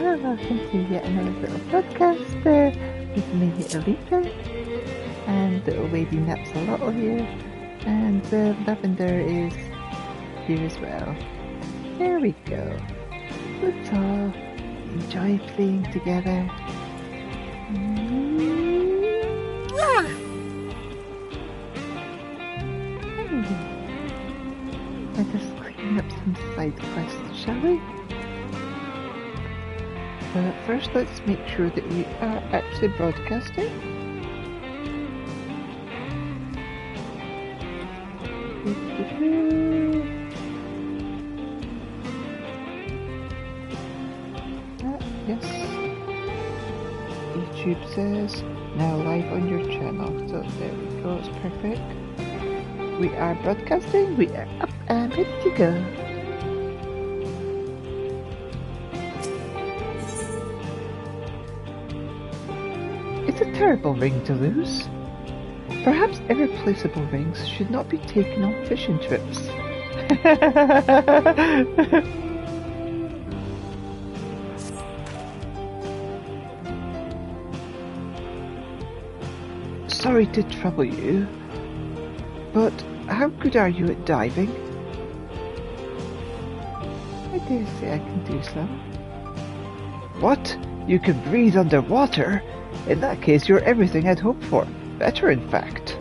Welcome to yet another little podcast with me, Elita, and little lady Napsalotl here, and Lavender is here as well. There we go. Let's all enjoy playing together. Let us clean up some side quests, shall we? First, let's make sure that we are actually broadcasting. Yes. YouTube says now live on your channel. So there we go, it's perfect. We are broadcasting, we are up and ready to go. It's a terrible ring to lose. Perhaps irreplaceable rings should not be taken on fishing trips. Sorry to trouble you, but how good are you at diving? I dare say I can do so. What? You can breathe underwater? In that case, you're everything I'd hoped for. Better, in fact.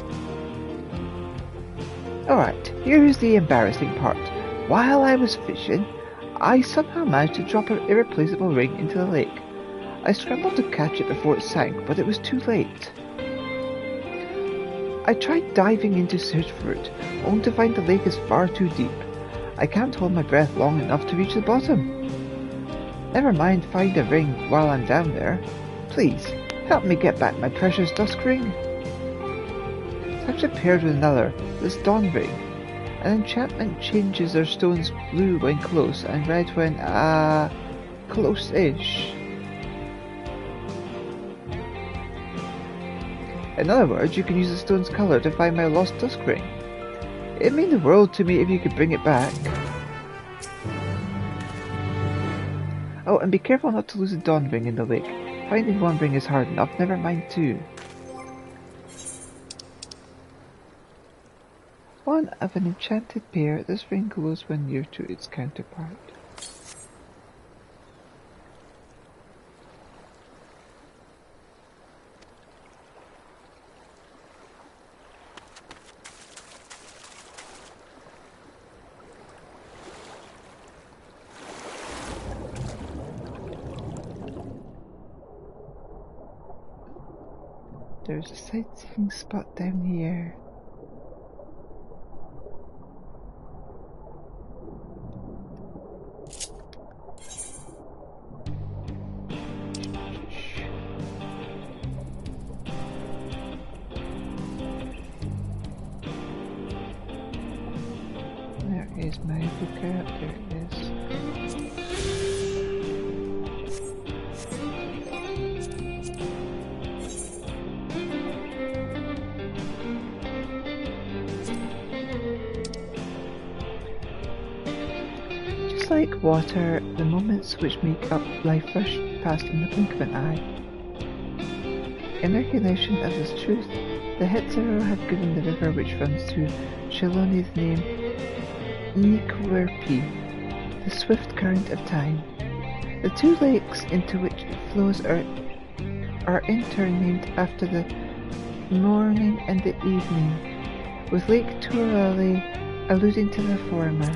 Alright, here's the embarrassing part. While I was fishing, I somehow managed to drop an irreplaceable ring into the lake. I scrambled to catch it before it sank, but it was too late. I tried diving in to search for it, only to find the lake is far too deep. I can't hold my breath long enough to reach the bottom. Never mind find a ring while I'm down there. Please, help me get back my precious dusk ring. So I've paired with another, this dawn ring. An enchantment changes their stones blue when close and red when, close-ish. In other words, you can use the stone's colour to find my lost dusk ring. It'd mean the world to me if you could bring it back. Oh, and be careful not to lose a dawn ring in the lake. Finding one ring is hard enough, never mind two. One of an enchanted pair, this ring glows when near to its counterpart. There's a sightseeing spot down here. There is my lookout, there it is. Like water, the moments which make up life rush past in the blink of an eye. In recognition of this truth, the Hetzero have given the river which runs through Shaloni the name Nikwerpi, the swift current of time. The two lakes into which it flows are in turn named after the morning and the evening, with Lake Tuarali alluding to the former.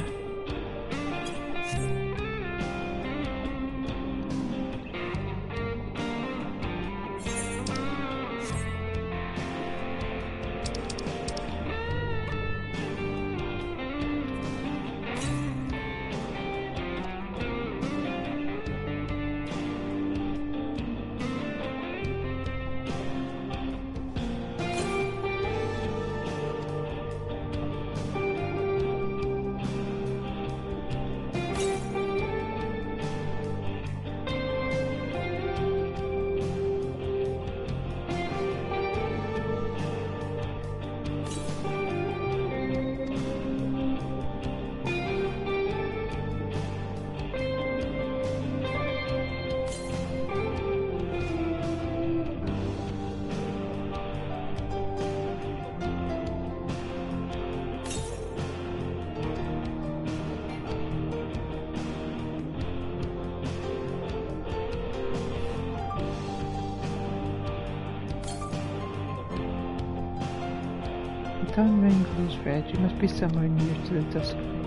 thumb ring glows red. You must be somewhere near to the dusk ring.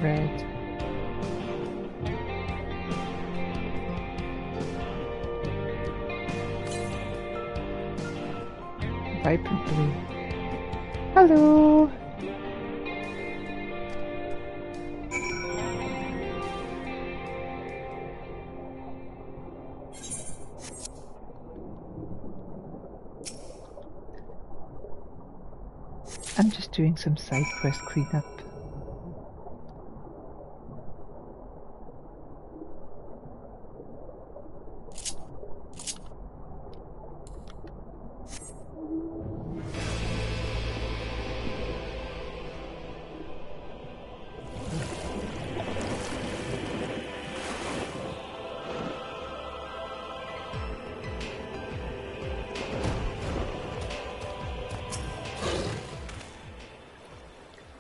Red. Vibrant blue. Hello! I'm just doing some side quest cleanup.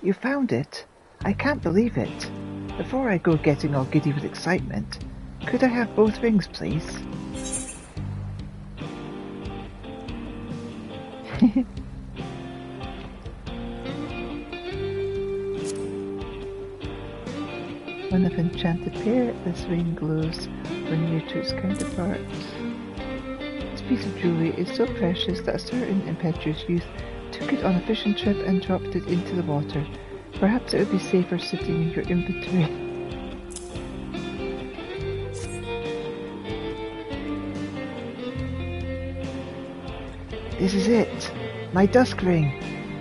You found it? I can't believe it. Before I go getting all giddy with excitement, could I have both rings, please? When of enchanted pair, this ring glows when near to its counterpart. This piece of jewellery is so precious that a certain impetuous youth took it on a fishing trip and dropped it into the water. Perhaps it would be safer sitting in your inventory. This is it! My dusk ring!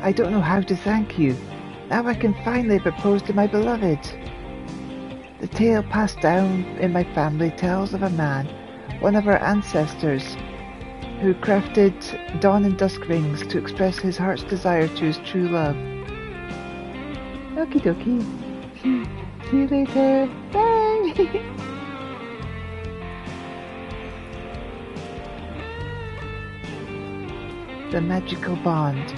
I don't know how to thank you. Now I can finally propose to my beloved. The tale passed down in my family tells of a man, one of our ancestors, who crafted dawn and dusk rings to express his heart's desire to his true love. Okie dokie. See you later. Bye! The magical bond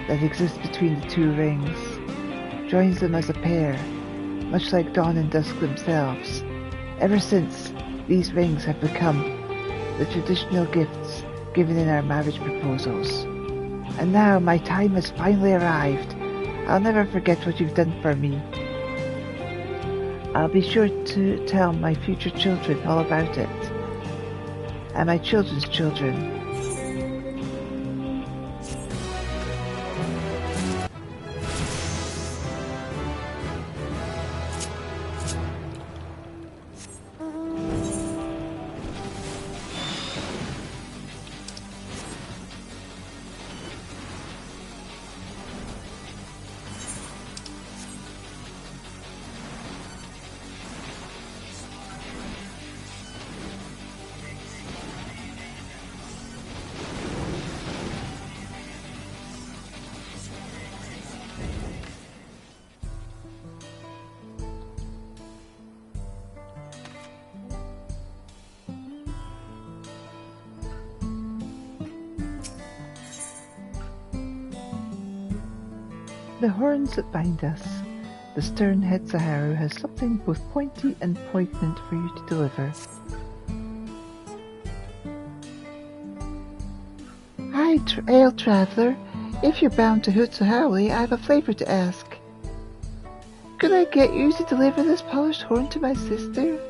that exists between the two rings joins them as a pair, much like dawn and dusk themselves. Ever since, these rings have become the traditional gifts given in our marriage proposals. And now my time has finally arrived. I'll never forget what you've done for me. I'll be sure to tell my future children all about it. And my children's children. The horns that bind us. The stern head Saharu has something both pointy and poignant for you to deliver. Hi, Ale Traveller. If you're bound to Hootsahauli, I have a favour to ask. Could I get you to deliver this polished horn to my sister?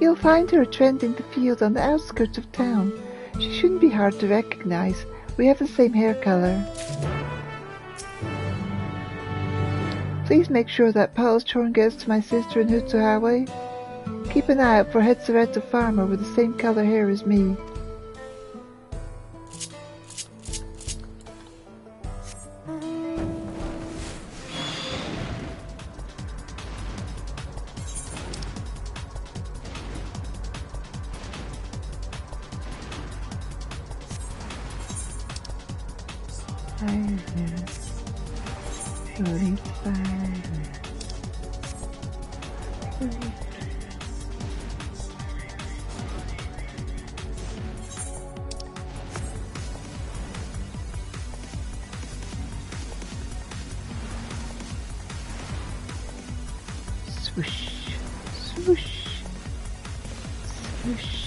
You'll find her trending the field on the outskirts of town. She shouldn't be hard to recognise. We have the same hair colour. Please make sure that polished horn gets to my sister in Hootsahauli. Keep an eye out for Hetzeret, a farmer with the same colour hair as me. Swoosh, swoosh, swoosh.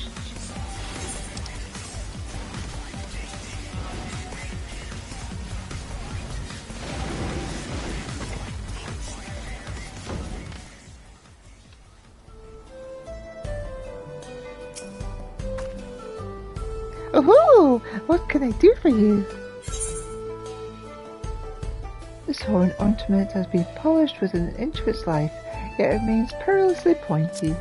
Oh, what can I do for you? This horn ornament has been polished within an inch of its life, yet it remains perilously pointy.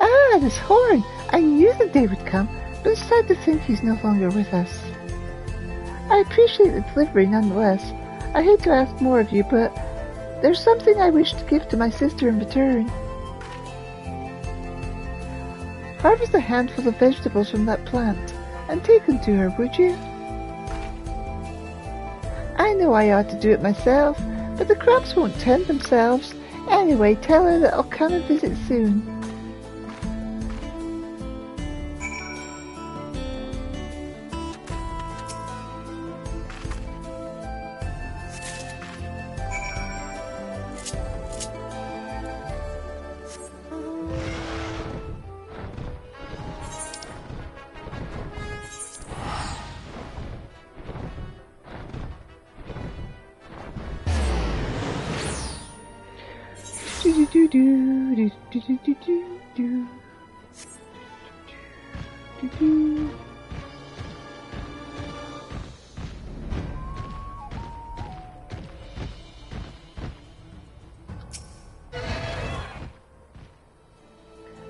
Ah, this horn! I knew the day would come, but it's sad to think he's no longer with us. I appreciate the delivery nonetheless. I hate to ask more of you, but there's something I wish to give to my sister in return. Harvest a handful of vegetables from that plant and take them to her, would you? I know I ought to do it myself, but the crops won't tend themselves. Anyway, tell her that I'll come and visit soon.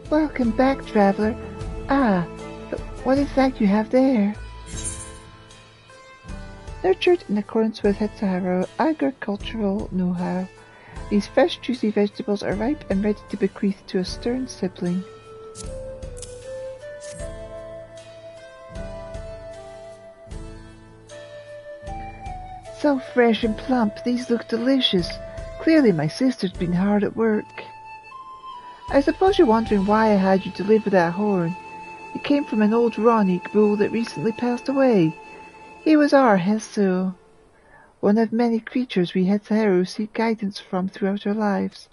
Welcome back, traveler. Ah, but what is that you have there? Nurtured in accordance with Hetsaharo agricultural know-how, these fresh, juicy vegetables are ripe and ready to bequeath to a stern sibling. So fresh and plump, these look delicious. Clearly my sister's been hard at work. I suppose you're wondering why I had you deliver that horn. It came from an old Ronic bull that recently passed away. He was our Hesu, one of many creatures we Hetsaharu seek guidance from throughout our lives.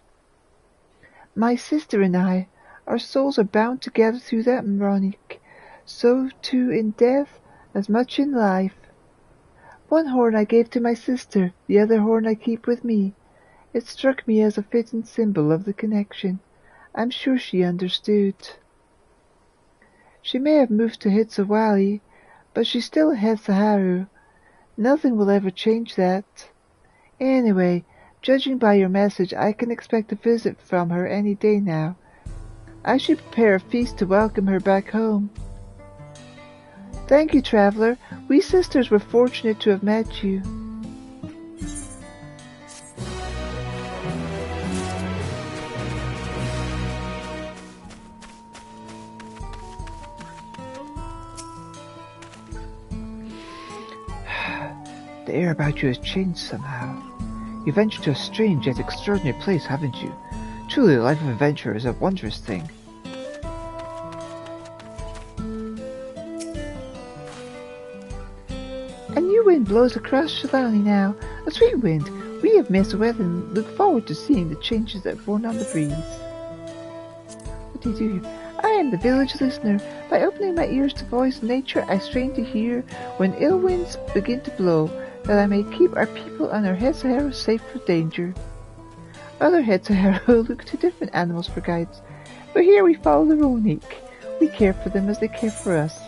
My sister and I, our souls are bound together through that Ronic, so too in death as much in life. One horn I gave to my sister, the other horn I keep with me. It struck me as a fitting symbol of the connection. I'm sure she understood. She may have moved to Hitsawali, but she's still a Hetsaharu. Nothing will ever change that. Anyway, judging by your message, I can expect a visit from her any day now. I should prepare a feast to welcome her back home. Thank you, traveler. We sisters were fortunate to have met you. The air about you has changed somehow. You've ventured to a strange yet extraordinary place, haven't you? Truly, the life of adventure is a wondrous thing. A new wind blows across Shalani now. A sweet wind. We have missed the weather and look forward to seeing the changes that are born on the breeze. What do you do here? I am the village listener. By opening my ears to voice nature, I strain to hear when ill winds begin to blow, that I may keep our people and our Hetsaharu safe from danger. Other Hetsaharu look to different animals for guides, but here we follow the Ronic. We care for them as they care for us.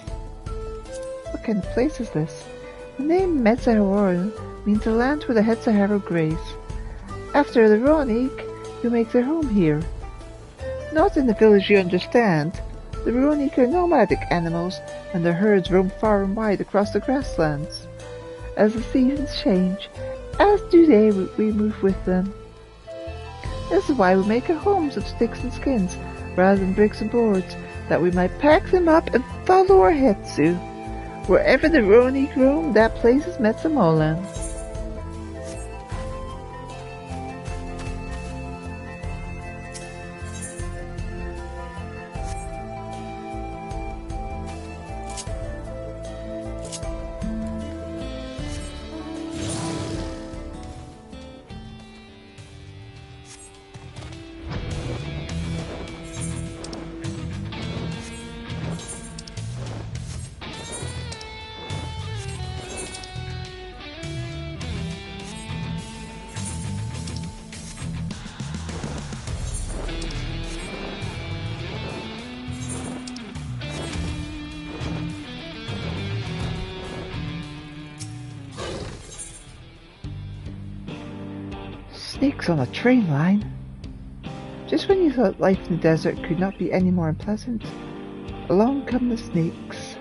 What kind of place is this? The name Metzaharu means the land where the Hetsaharu graze. After the Ronic, who make their home here. Not in the village, you understand. The Ronic are nomadic animals, and their herds roam far and wide across the grasslands. As the seasons change, as do they, we move with them. This is why we make our homes of sticks and skins, rather than bricks and boards, that we might pack them up and follow our Hetsu. Wherever the Roni roam, that place is Metsamolan. Snakes on a train line? Just when you thought life in the desert could not be any more unpleasant, along come the snakes.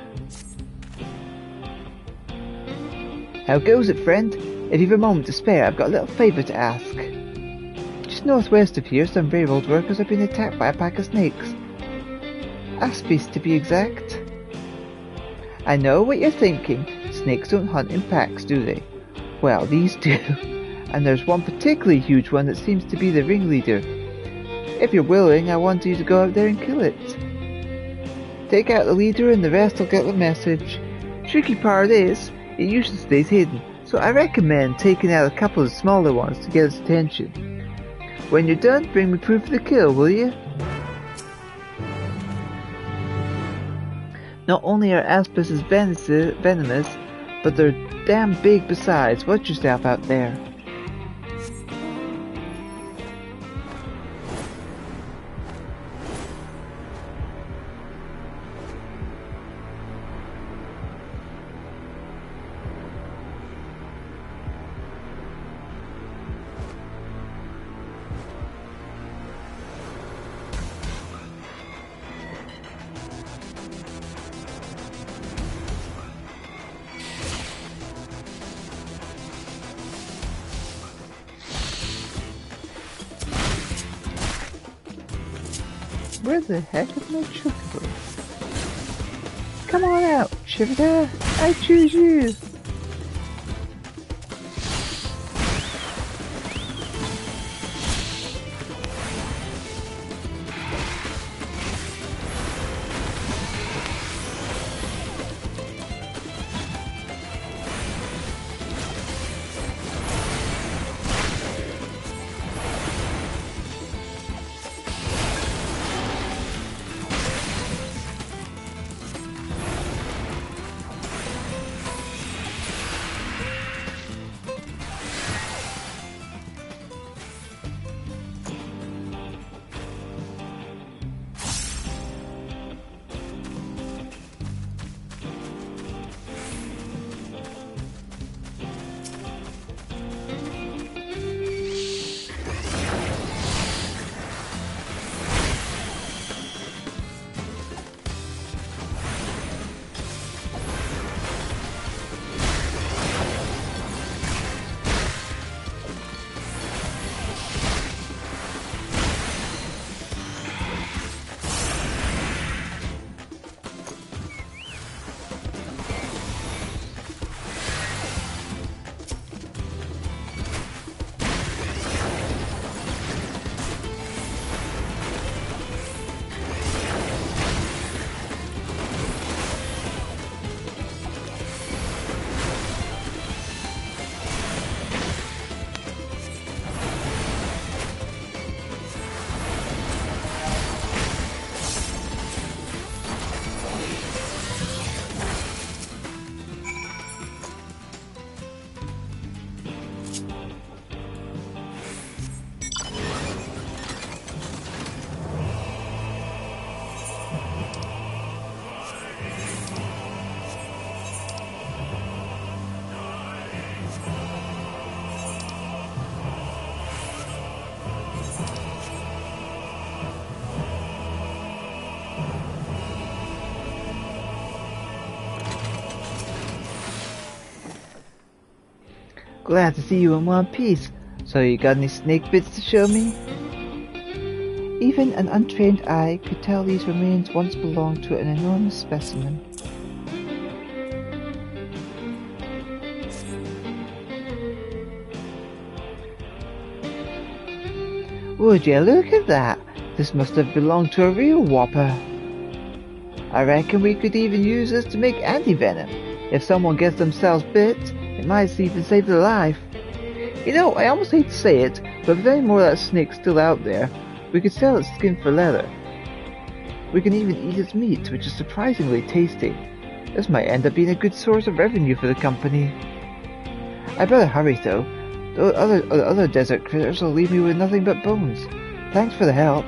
How goes it, friend? If you've a moment to spare, I've got a little favour to ask. Just northwest of here, some railroad workers have been attacked by a pack of snakes. Aspies, to be exact. I know what you're thinking. Snakes don't hunt in packs, do they? Well, these do. And there's one particularly huge one that seems to be the ringleader. If you're willing, I want you to go out there and kill it. Take out the leader and the rest will get the message. Tricky part is, it usually stays hidden, so I recommend taking out a couple of smaller ones to get its attention. When you're done, bring me proof of the kill, will you? Not only are aspis venomous, but they're damn big besides. Watch yourself out there. Where the heck is my chocobo? Come on out, Chivita! I choose you! Glad to see you in one piece. So you got any snake bits to show me? Even an untrained eye could tell these remains once belonged to an enormous specimen. Would you look at that? This must have belonged to a real whopper. I reckon we could even use this to make anti-venom. If someone gets themselves bit, it might even save their life. You know, I almost hate to say it, but if there's any more of that snake still out there, we could sell its skin for leather. We can even eat its meat, which is surprisingly tasty. This might end up being a good source of revenue for the company. I'd better hurry though. The other desert critters will leave me with nothing but bones. Thanks for the help.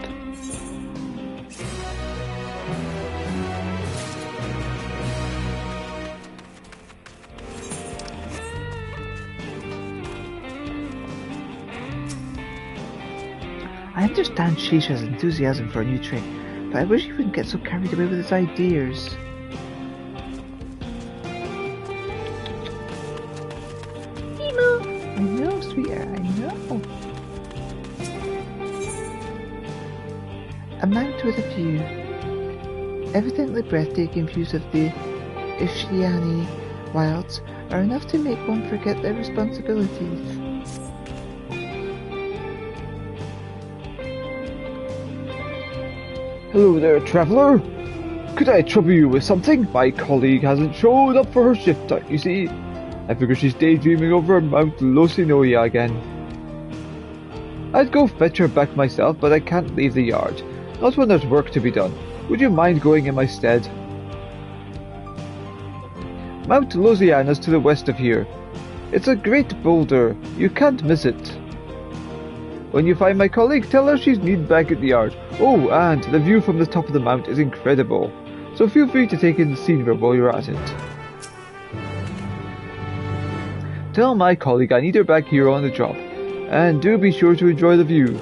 I understand Shisha's enthusiasm for a new trick, but I wish he wouldn't get so carried away with his ideas. I know, sweetheart, I know. A mount with a view. Evidently breathtaking views of the Ishiani wilds are enough to make one forget their responsibilities. Hello there, traveller. Could I trouble you with something? My colleague hasn't showed up for her shift, you see. I figure she's daydreaming over Mount Losinoya again. I'd go fetch her back myself, but I can't leave the yard. Not when there's work to be done. Would you mind going in my stead? Mount Losiana's to the west of here. It's a great boulder. You can't miss it. When you find my colleague, tell her she's needed back at the yard. Oh, and the view from the top of the mount is incredible. So feel free to take in the scenery while you're at it. Tell my colleague I need her back here on the job. And do be sure to enjoy the view.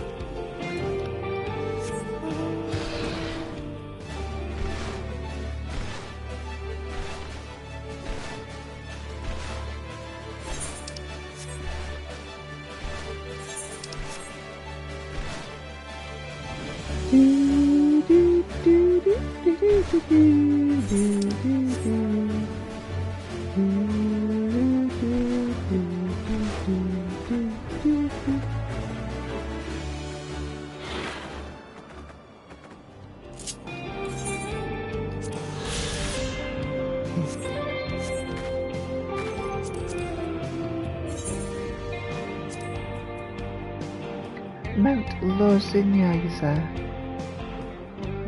Mount Losinoya.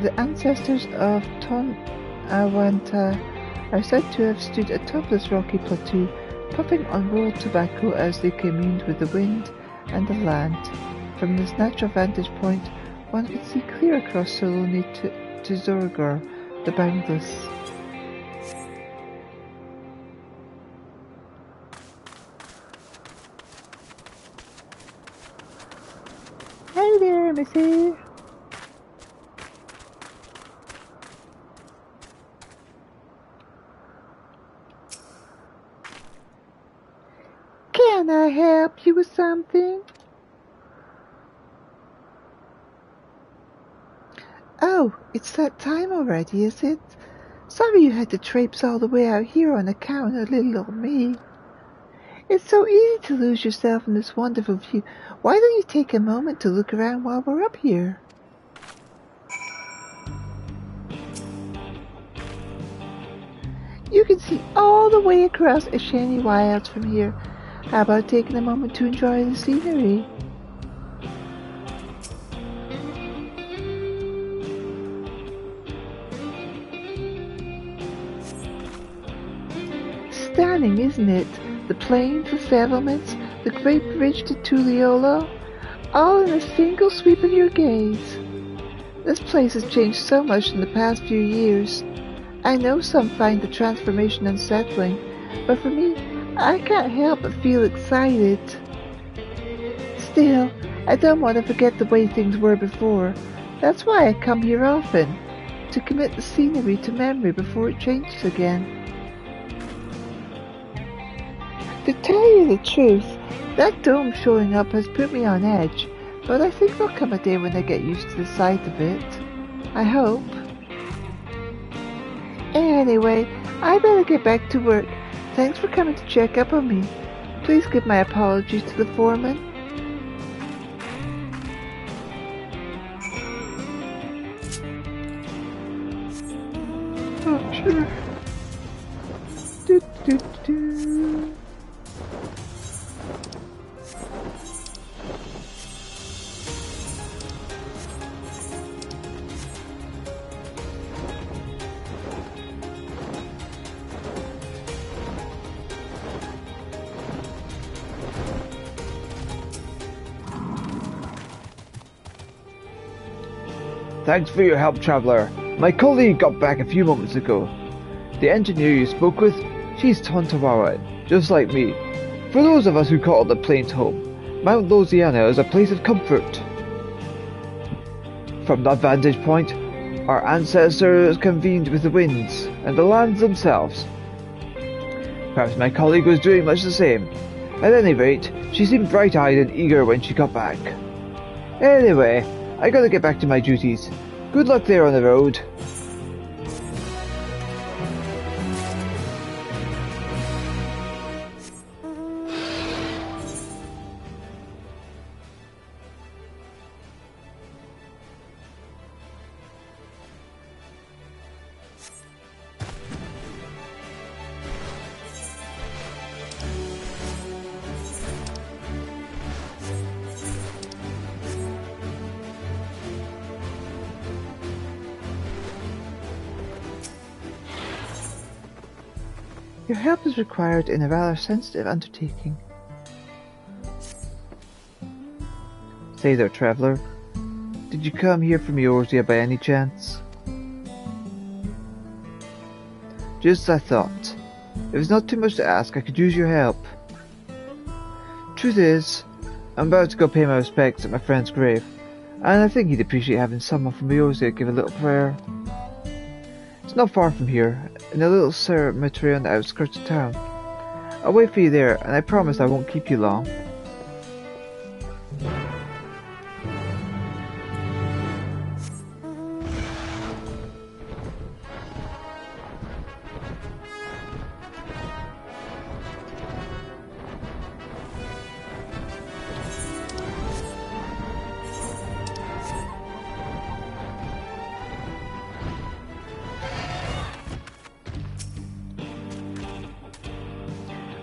The ancestors of Tonawanta are said to have stood atop this rocky plateau, puffing on rolled tobacco as they communed with the wind and the land. From this natural vantage point, one could see clear across Soloni to Zorgor, the boundless. Hi there, Missy. Can I help you with something? Oh, it's that time already, is it? Sorry you had to traipse all the way out here on account of little old me. It's so easy to lose yourself in this wonderful view. Why don't you take a moment to look around while we're up here? You can see all the way across Ishani Wilds from here. How about taking a moment to enjoy the scenery? Stunning, isn't it? The plains, the settlements, the great bridge to Tuliolo, all in a single sweep of your gaze. This place has changed so much in the past few years. I know some find the transformation unsettling, but for me, I can't help but feel excited. Still, I don't want to forget the way things were before. That's why I come here often, to commit the scenery to memory before it changes again. To tell you the truth, that dome showing up has put me on edge. but I think there'll come a day when I get used to the sight of it. I hope. Anyway, I better get back to work. Thanks for coming to check up on me. Please give my apologies to the foreman. Oh, sure. Do, do, do. Thanks for your help, traveller. My colleague got back a few moments ago. The engineer you spoke with, she's Tontawawa, just like me. For those of us who call the plains home, Mount Louisiana is a place of comfort. From that vantage point, our ancestors convened with the winds and the lands themselves. Perhaps my colleague was doing much the same. At any rate, she seemed bright-eyed and eager when she got back. Anyway, I gotta get back to my duties. Good luck there on the road. Your help is required in a rather sensitive undertaking. Say there, traveller. Did you come here from Eorzea by any chance? Just as I thought. If it's not too much to ask, I could use your help. Truth is, I'm about to go pay my respects at my friend's grave, and I think he'd appreciate having someone from Eorzea give a little prayer. It's not far from here, in a little cemetery on the outskirts of town. I'll wait for you there, and I promise I won't keep you long.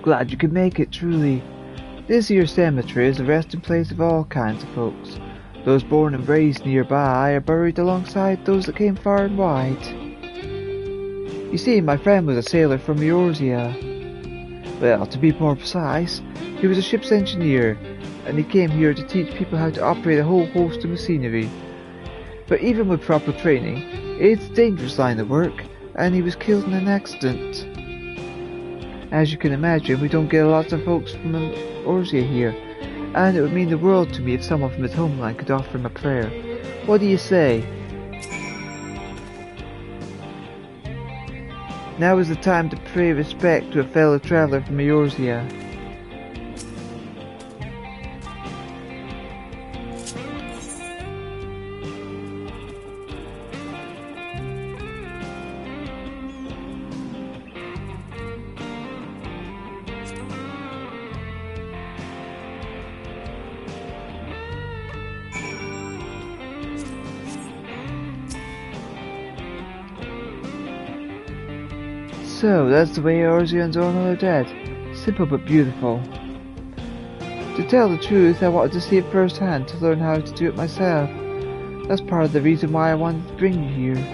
Glad you could make it, truly. This here cemetery is the resting place of all kinds of folks. Those born and raised nearby are buried alongside those that came far and wide. You see, my friend was a sailor from Eorzea. Well, to be more precise, he was a ship's engineer, and he came here to teach people how to operate a whole host of machinery. But even with proper training, it's a dangerous line of work, and he was killed in an accident. As you can imagine, we don't get lots of folks from Eorzea here, and it would mean the world to me if someone from his homeland could offer him a prayer. What do you say? Now is the time to pay respect to a fellow traveller from Eorzea. So, that's the way Eorzeans honor their dead. Simple but beautiful. To tell the truth, I wanted to see it firsthand to learn how to do it myself. That's part of the reason why I wanted to bring you here.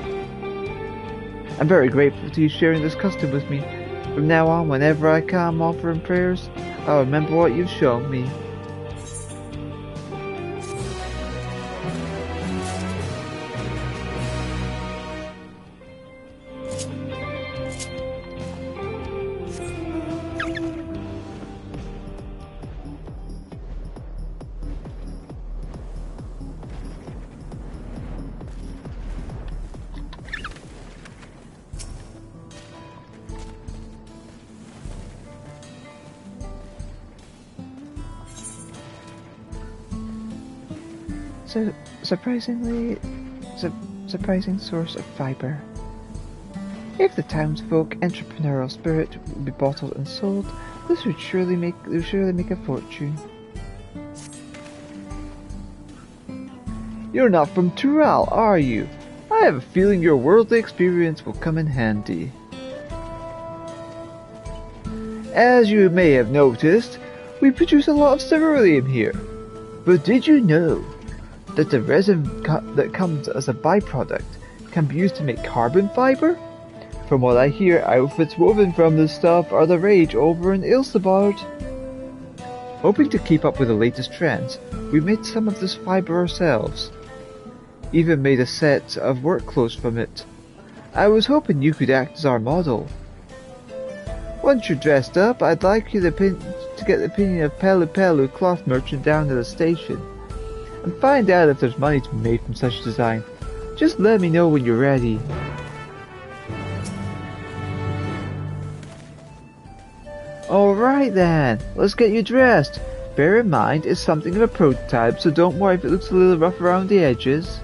I'm very grateful to you sharing this custom with me. From now on, whenever I come offering prayers, I'll remember what you've shown me. surprising source of fiber. If the townsfolk entrepreneurial spirit would be bottled and sold, this would surely make a fortune. You're not from Tural, are you? I have a feeling your worldly experience will come in handy. As you may have noticed, we produce a lot of ceruleum here. But did you know that the resin that comes as a byproduct can be used to make carbon fiber? From what I hear, outfits woven from this stuff are the rage over in Ilsebard. Hoping to keep up with the latest trends, we made some of this fiber ourselves. Even made a set of work clothes from it. I was hoping you could act as our model. Once you're dressed up, I'd like you to get the opinion of Pelu Pelu cloth merchant down to the station, and find out if there's money to be made from such design. Just let me know when you're ready. Alright then, let's get you dressed. Bear in mind, it's something of a prototype, so don't worry if it looks a little rough around the edges.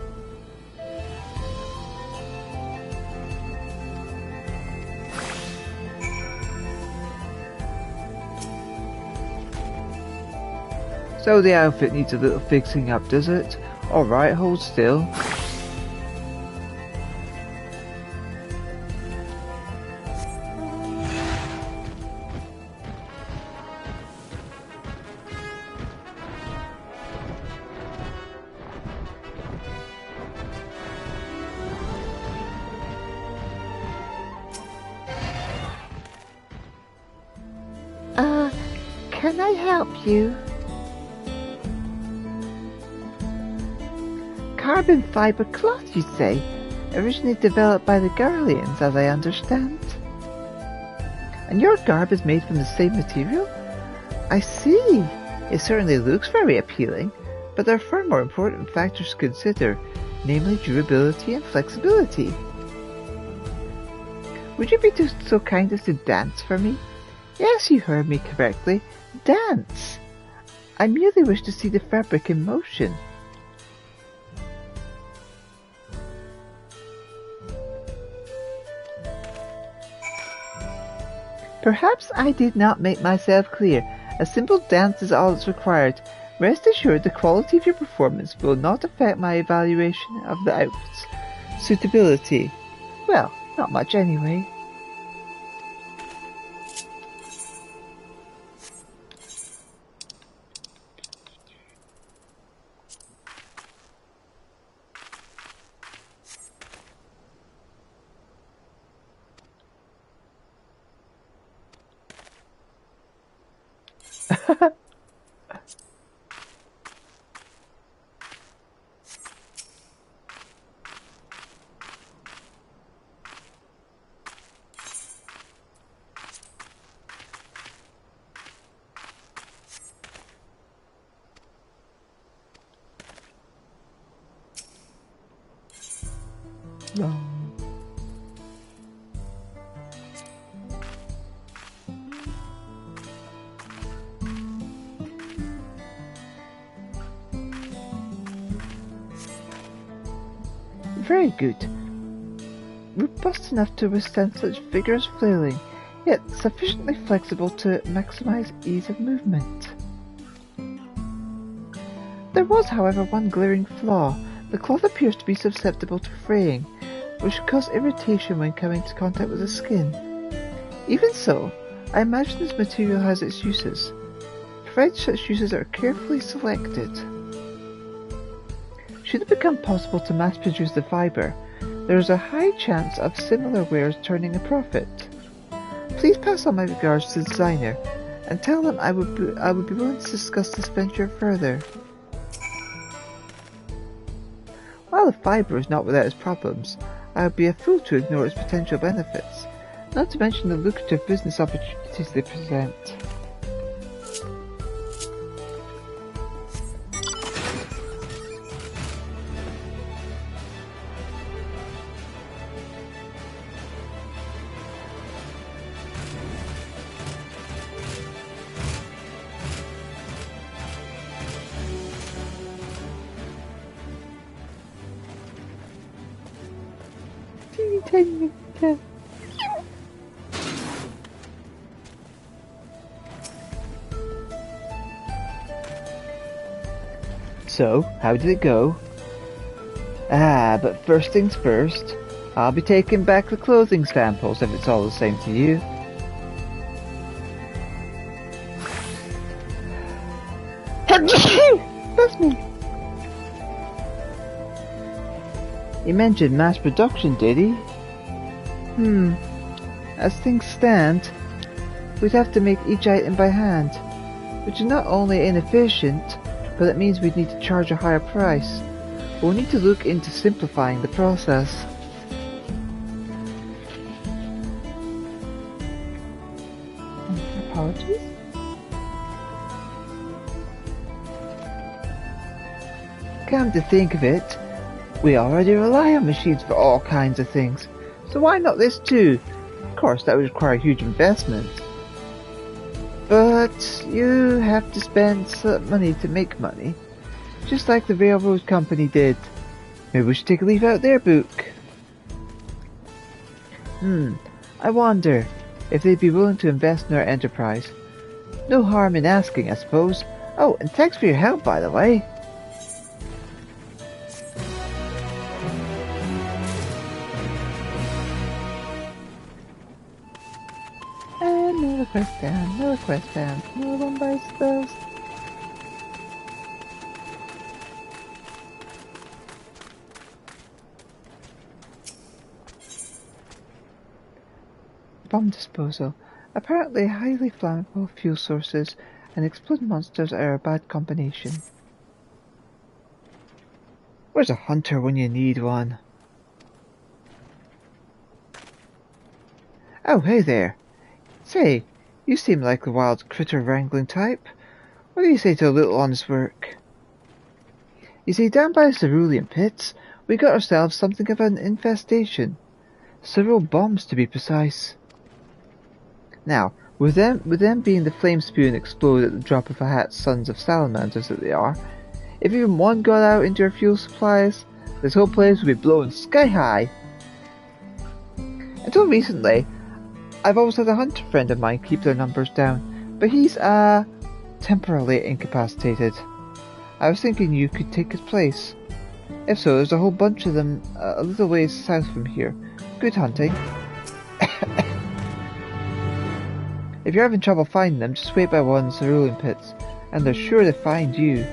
So the outfit needs a little fixing up, does it? Alright, hold still. Can I help you? Carbon fiber cloth, you say? Originally developed by the Garleans, as I understand. And your garb is made from the same material? I see. It certainly looks very appealing, but there are far more important factors to consider, namely durability and flexibility. Would you be so kind as to dance for me? Yes, you heard me correctly. Dance! I merely wish to see the fabric in motion. Perhaps I did not make myself clear. A simple dance is all that's required. Rest assured the quality of your performance will not affect my evaluation of the outfit's suitability. Well, not much anyway. Very good. Robust enough to withstand such vigorous flailing, yet sufficiently flexible to maximize ease of movement. There was, however, one glaring flaw. The cloth appears to be susceptible to fraying, which could cause irritation when coming into contact with the skin. Even so, I imagine this material has its uses, provided such uses are carefully selected. Should it become possible to mass-produce the fibre, there is a high chance of similar wares turning a profit. Please pass on my regards to the designer, and tell them I would be willing to discuss this venture further. While the fibre is not without its problems, I would be a fool to ignore its potential benefits, not to mention the lucrative business opportunities they present. Teeny tiny Elita. So, how did it go? But first things first, I'll be taking back the clothing samples if it's all the same to you. That's me. He mentioned mass production, did he? As things stand, we'd have to make each item by hand, which is not only inefficient, but it means we'd need to charge a higher price. We'll need to look into simplifying the process. Apologies? Come to think of it, we already rely on machines for all kinds of things, so why not this too? Of course, that would require a huge investment. But you have to spend some money to make money, just like the railroad company did. Maybe we should take a leaf out of their book. I wonder if they'd be willing to invest in our enterprise. No harm in asking, I suppose. Oh, and thanks for your help, by the way. Another quest found, another quest found. No one bites the dust. Bomb disposal. Apparently highly flammable fuel sources and exploding monsters are a bad combination. Where's a hunter when you need one? Oh, hey there. Say, you seem like the wild critter wrangling type. What do you say to a little honest work? You see, down by the cerulean pits, we got ourselves something of an infestation. Several bombs to be precise. Now, with them being the flame spew and explode at the drop of a hat sons of salamanders that they are, if even one got out into our fuel supplies, this whole place would be blown sky high. Until recently, I've always had a hunter friend of mine keep their numbers down, but he's, temporarily incapacitated. I was thinking you could take his place. If so, there's a whole bunch of them a little ways south from here. Good hunting. If you're having trouble finding them, just wait by one of the cerulean pits, and they're sure to find you.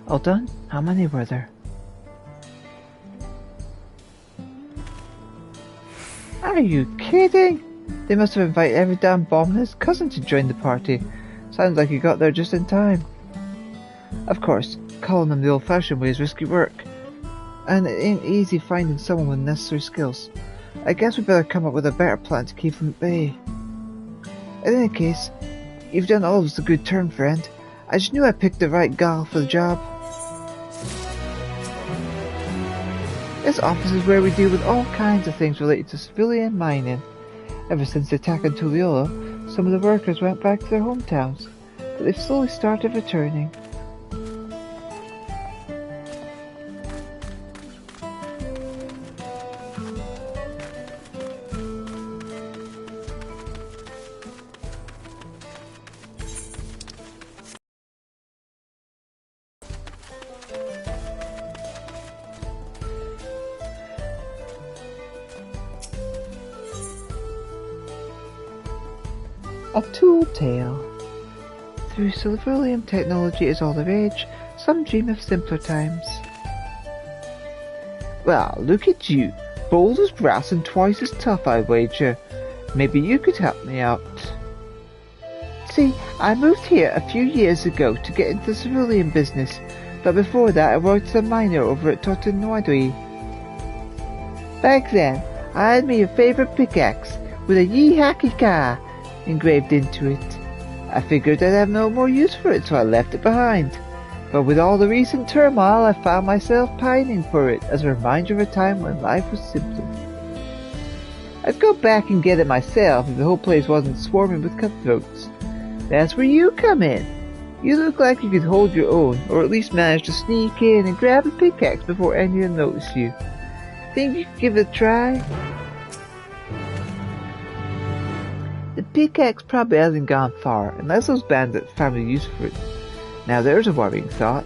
All done? How many were there? Are you kidding? They must have invited every damn bomb and his cousin to join the party. Sounds like he got there just in time. Of course, calling them the old-fashioned way is risky work. And it ain't easy finding someone with necessary skills. I guess we better come up with a better plan to keep them at bay. In any case, you've done all of us a good turn, friend. I just knew I picked the right gal for the job. This office is where we deal with all kinds of things related to civilian mining. Ever since the attack on Tuliolo, some of the workers went back to their hometowns, but they've slowly started returning. A Tool Tale. Through Silverillium technology is all the rage, some dream of simpler times. Well, look at you. Bold as brass and twice as tough, I wager. Maybe you could help me out. See, I moved here a few years ago to get into the cerulean business, but before that I worked as a miner over at Totonoidoi. Back then, I had me a favourite pickaxe with a Ye Hacky Ka engraved into it. I figured I'd have no more use for it, so I left it behind. But with all the recent turmoil, I found myself pining for it as a reminder of a time when life was simpler. I'd go back and get it myself if the whole place wasn't swarming with cutthroats. That's where you come in. You look like you could hold your own, or at least manage to sneak in and grab a pickaxe before anyone noticed you. Think you could give it a try? The pickaxe probably hasn't gone far, unless those bandits found a use for it. Now there's a worrying thought.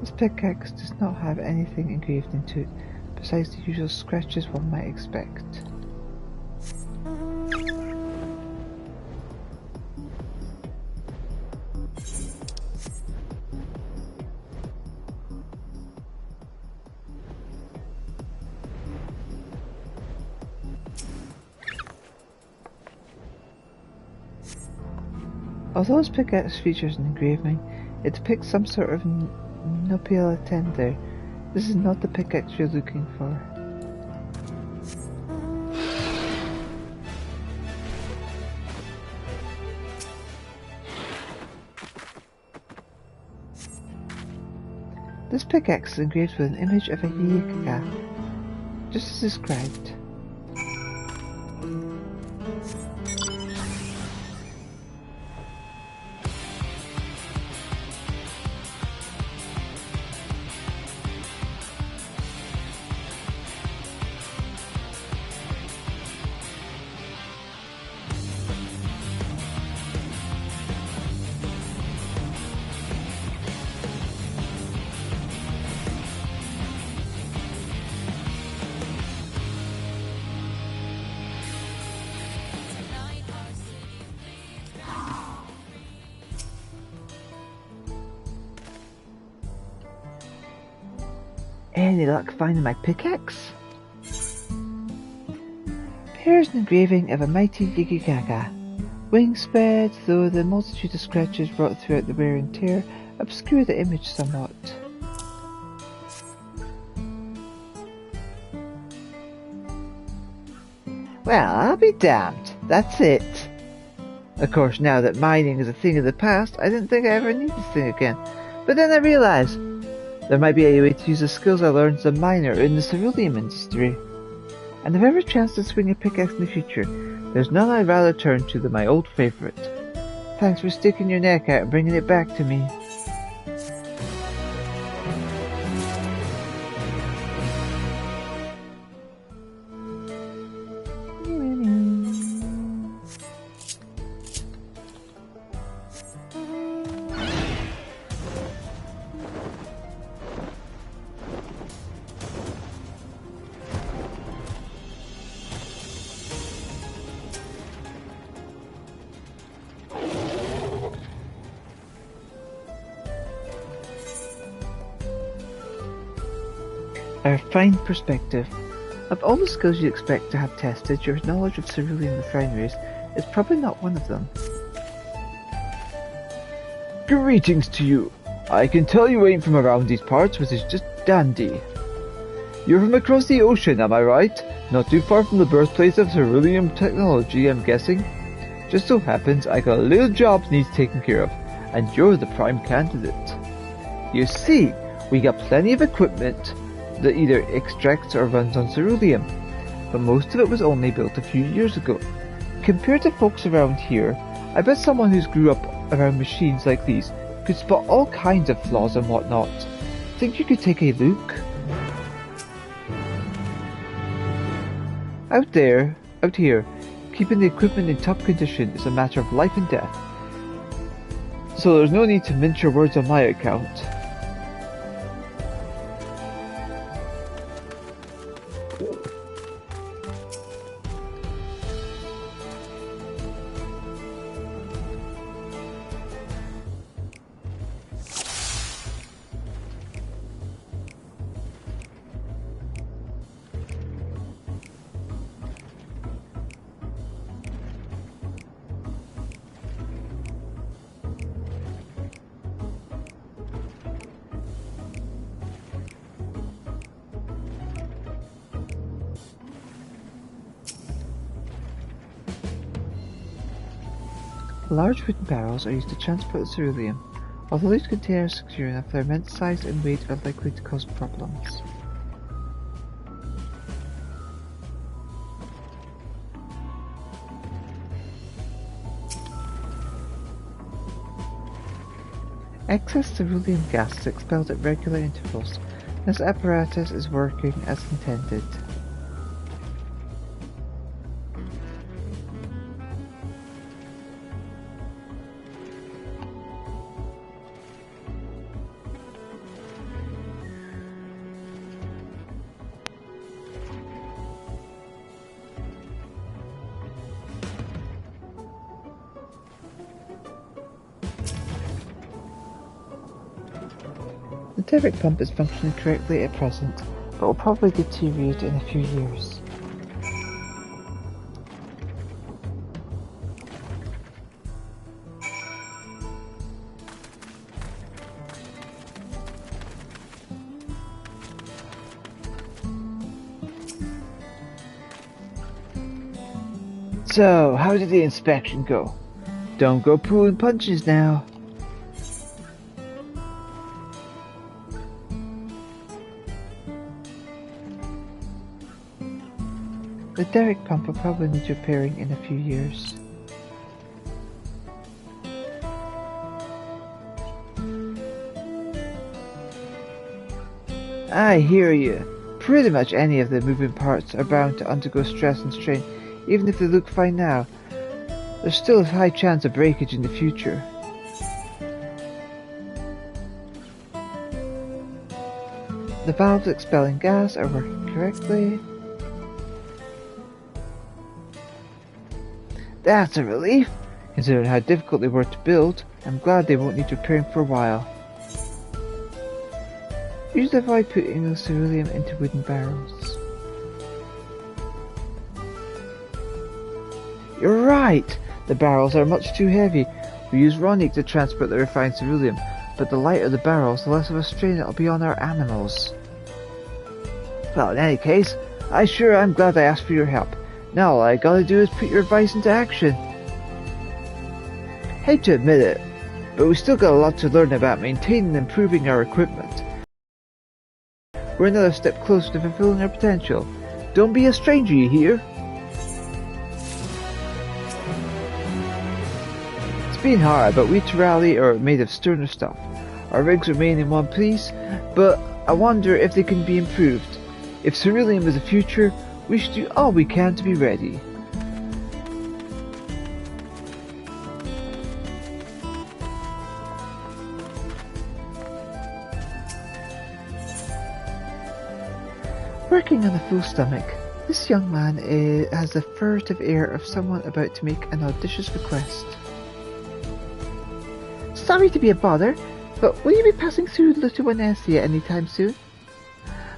This pickaxe does not have anything engraved into it, besides the usual scratches one might expect. Although this pickaxe features an engraving, it depicts some sort of nuptial tender. This is not the pickaxe you're looking for. This pickaxe is engraved with an image of a Yikaka, just as described. Any luck finding my pickaxe? Here's an engraving of a mighty Yigigaka. Wings spread, though the multitude of scratches wrought throughout the wear and tear obscure the image somewhat. Well, I'll be damned. That's it. Of course, now that mining is a thing of the past, I didn't think I ever need this thing again. But then I realised there might be a way to use the skills I learned as a miner in the cerulean industry. And if ever a chance to swing a pickaxe in the future, there's none I'd rather turn to than my old favourite. Thanks for sticking your neck out and bringing it back to me. A refined perspective. Of all the skills you'd expect to have tested, your knowledge of cerulean refineries is probably not one of them. Greetings to you. I can tell you ain't from around these parts, which is just dandy. You're from across the ocean, am I right? Not too far from the birthplace of cerulean technology, I'm guessing. Just so happens I got a little job needs taken care of, and you're the prime candidate. You see, we got plenty of equipment that either extracts or runs on cerulean, but most of it was only built a few years ago. Compared to folks around here, I bet someone who's grew up around machines like these could spot all kinds of flaws and whatnot. Think you could take a look? Out here, keeping the equipment in top condition is a matter of life and death. So there's no need to mince your words on my account. Large wooden barrels are used to transport the cerulean. Although these containers are secure enough, their immense size and weight are likely to cause problems. Excess cerulean gas is expelled at regular intervals. This apparatus is working as intended. The turret pump is functioning correctly at present, but will probably deteriorate in a few years. So, how did the inspection go? Don't go pulling punches now. The derrick pump will probably need repairing in a few years. I hear you. Pretty much any of the moving parts are bound to undergo stress and strain, even if they look fine now. There's still a high chance of breakage in the future. The valves expelling gas are working correctly. That's a relief! Considering how difficult they were to build, I'm glad they won't need repairing for a while. Usually avoid putting the ceruleum into wooden barrels. You're right! The barrels are much too heavy. We use ronic to transport the refined ceruleum, but the lighter the barrels, the less of a strain it'll be on our animals. Well, in any case, I'm glad I asked for your help. Now all I gotta do is put your advice into action. Hate to admit it, but we still got a lot to learn about maintaining and improving our equipment. We're another step closer to fulfilling our potential. Don't be a stranger, you hear? It's been hard, but we Terali are made of sterner stuff. Our rigs remain in one piece, but I wonder if they can be improved. If ceruleum is the future, we should do all we can to be ready. Working on a full stomach, this young man has the furtive air of someone about to make an audacious request. Sorry to be a bother, but will you be passing through Dawntrail any time soon?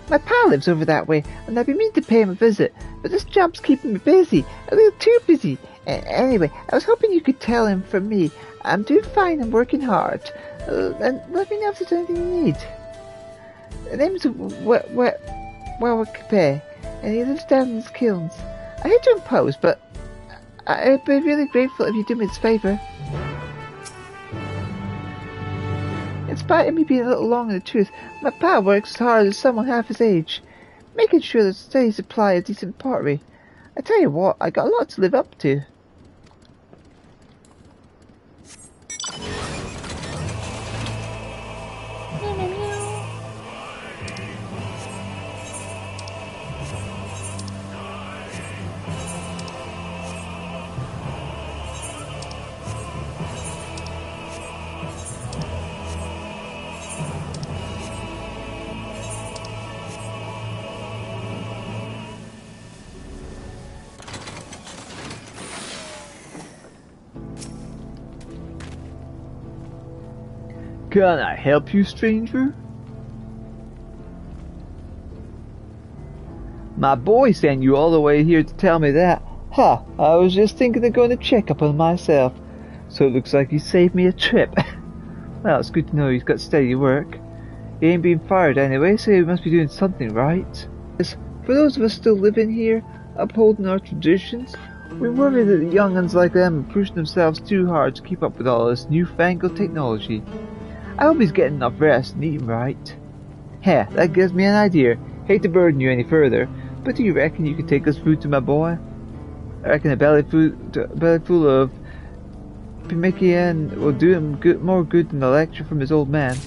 My pal lives over that way, and I've been meaning to pay him a visit, but this job's keeping me busy, a little too busy. Anyway, I was hoping you could tell him from me, I'm doing fine and working hard, and let me know if there's anything you need. The name's Wawakape, and he lives down in his kilns. I hate to impose, but I'd be really grateful if you do me this favour. In spite of me being a little long in the tooth, my pal works as hard as someone half his age, making sure there's a steady supply of decent pottery. I tell you what, I got a lot to live up to. Can I help you, stranger? My boy sent you all the way here to tell me that. Ha! I was just thinking of going to check up on myself. So it looks like he saved me a trip. Well, it's good to know he's got steady work. He ain't been fired anyway, so he must be doing something right. For those of us still living here, upholding our traditions, we worry that the young'uns like them are pushing themselves too hard to keep up with all this newfangled technology. I hope he's getting enough rest and eating right. Heh, that gives me an idea. Hate to burden you any further, but do you reckon you could take this food to my boy? I reckon a belly full of pimmican will do him more good than a lecture from his old man.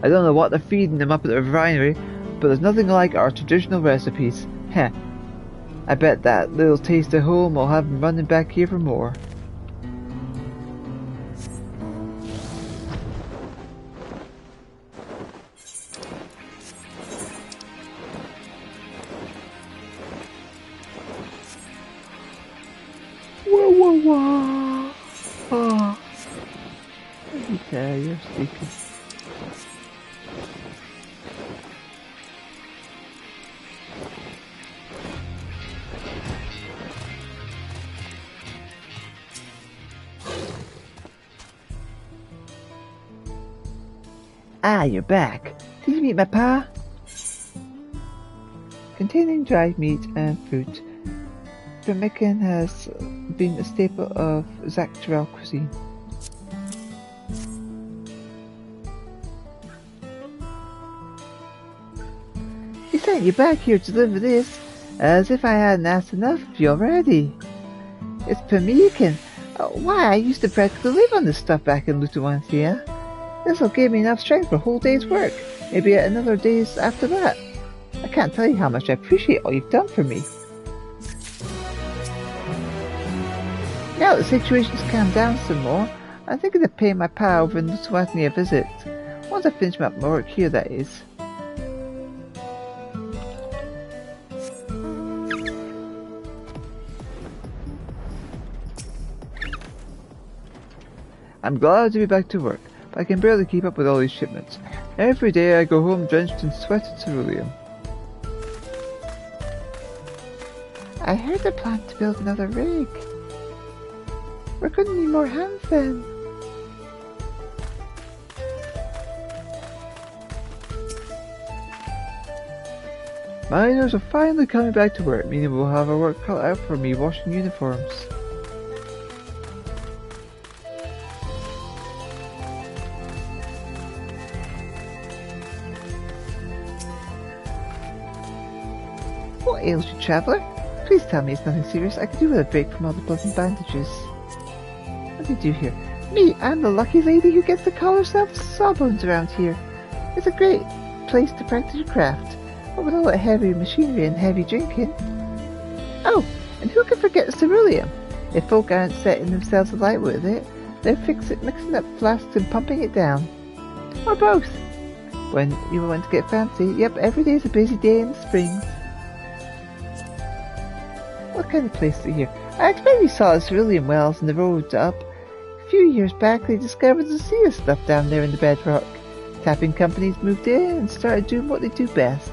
I don't know what they're feeding him up at the refinery, but there's nothing like our traditional recipes. Heh, I bet that little taste of home will have him running back here for more. Wah. Oh. You're sleepy. Ah, you're back. Did you meet my pa? Containing dried meat and fruit, pemmican has been a staple of Dawntrail cuisine. He sent you back here to deliver this, as if I hadn't asked enough of you already. It's pemmican. Why, I used to practically live on this stuff back in Dawntrail. This'll give me enough strength for a whole day's work, maybe another day's after that. I can't tell you how much I appreciate all you've done for me. Now that the situation's calmed down some more, I'm thinking of paying my pal over in Dawntrail a visit. Once I finish my work here, that is. I'm glad to be back to work, but I can barely keep up with all these shipments. Every day I go home drenched in sweated cerulean. I heard they're planning to build another rig. We're gonna need more hands then. Miners are finally coming back to work, meaning we'll have our work cut out for me washing uniforms. What ails you, traveller? Please tell me it's nothing serious. I could do with a break from all the blood and bandages. What do you do here? Me, I'm the lucky lady who gets to call herself Sawbones around here. It's a great place to practice your craft. But with all that heavy machinery and heavy drinking. Oh, and who can forget the ceruleum? If folk aren't setting themselves alight with it, they're mixing up flasks and pumping it down. Or both. When you want to get fancy, yep, every day's a busy day in the springs. What kind of place is it here? I expect you saw the ceruleum wells and the roads up. A few years back, they discovered the sea of stuff down there in the bedrock. Tapping companies moved in and started doing what they do best.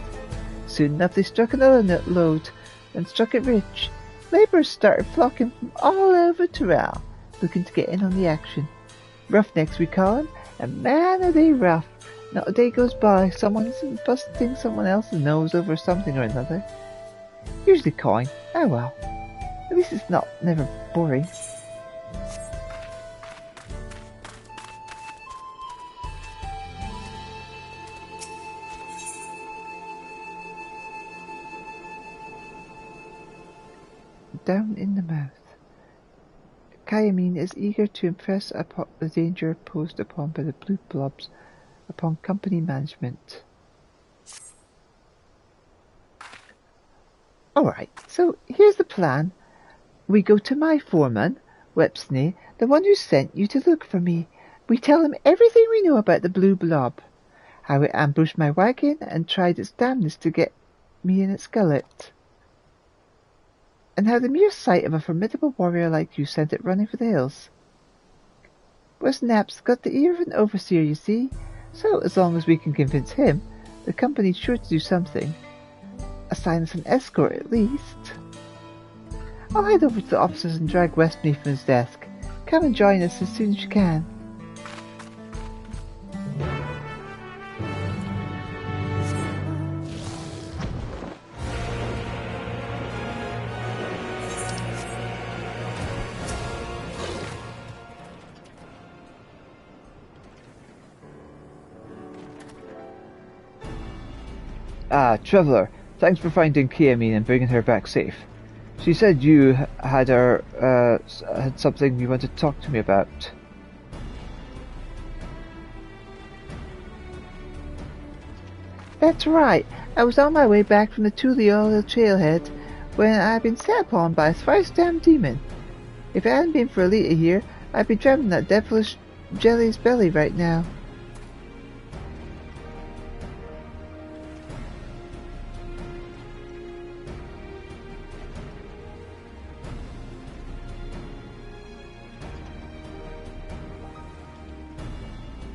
Soon enough they struck another load, and struck it rich. Labourers started flocking from all over Tyrrell, looking to get in on the action. Roughnecks we call them, and man are they rough. Not a day goes by, someone's busting someone else's nose over something or another. Usually coin, oh well. At least it's never boring. Down in the mouth. Kayamine is eager to impress upon the danger posed upon by the blue blobs upon company management. Alright, so here's the plan. We go to my foreman, Wepsney, the one who sent you to look for me. We tell him everything we know about the blue blob. How it ambushed my wagon and tried its damnedest to get me in its gullet. And how the mere sight of a formidable warrior like you sent it running for the hills. Well, Snap's got the ear of an overseer, you see, so as long as we can convince him, the company's sure to do something. Assign us an escort, at least. I'll head over to the offices and drag Westmead from his desk. Come and join us as soon as you can. Traveller, thanks for finding Kayamine and bringing her back safe. She said you had something you wanted to talk to me about. That's right. I was on my way back from the Tulioli trailhead when I'd been set upon by a thrice-damned demon. If it hadn't been for Elita here, I'd be drowning that devilish jelly's belly right now.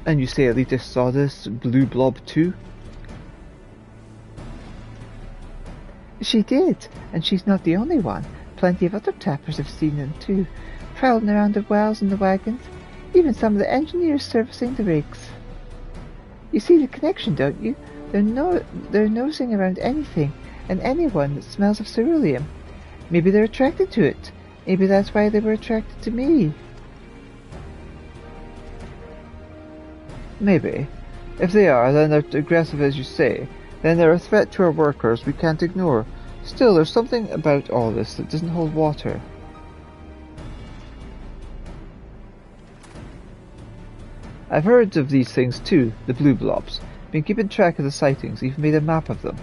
And you say Elita saw this blue blob too? She did, and she's not the only one. Plenty of other tappers have seen them too, prowling around the wells and the wagons, even some of the engineers servicing the rigs. You see the connection, don't you? They're nosing around anything and anyone that smells of ceruleum. Maybe they're attracted to it. Maybe that's why they were attracted to me. Maybe. If they are, then they're aggressive as you say. Then they're a threat to our workers we can't ignore. Still, there's something about all this that doesn't hold water. I've heard of these things too, the blue blobs. Been keeping track of the sightings, even made a map of them.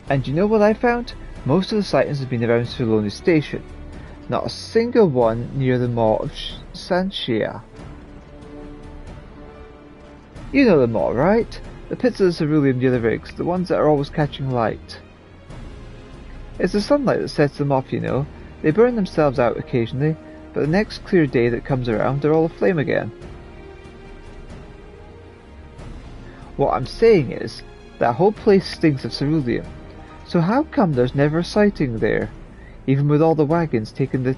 And you know what I found? Most of the sightings have been around Suloni Station. Not a single one near the Maw of Sanshia. You know the Maw, right? The pits of the ceruleum near the rigs, the ones that are always catching light. It's the sunlight that sets them off, you know. They burn themselves out occasionally, but the next clear day that comes around, they're all aflame again. What I'm saying is, that whole place stinks of cerulean. So how come there's never a sighting there, even with all the wagons taking the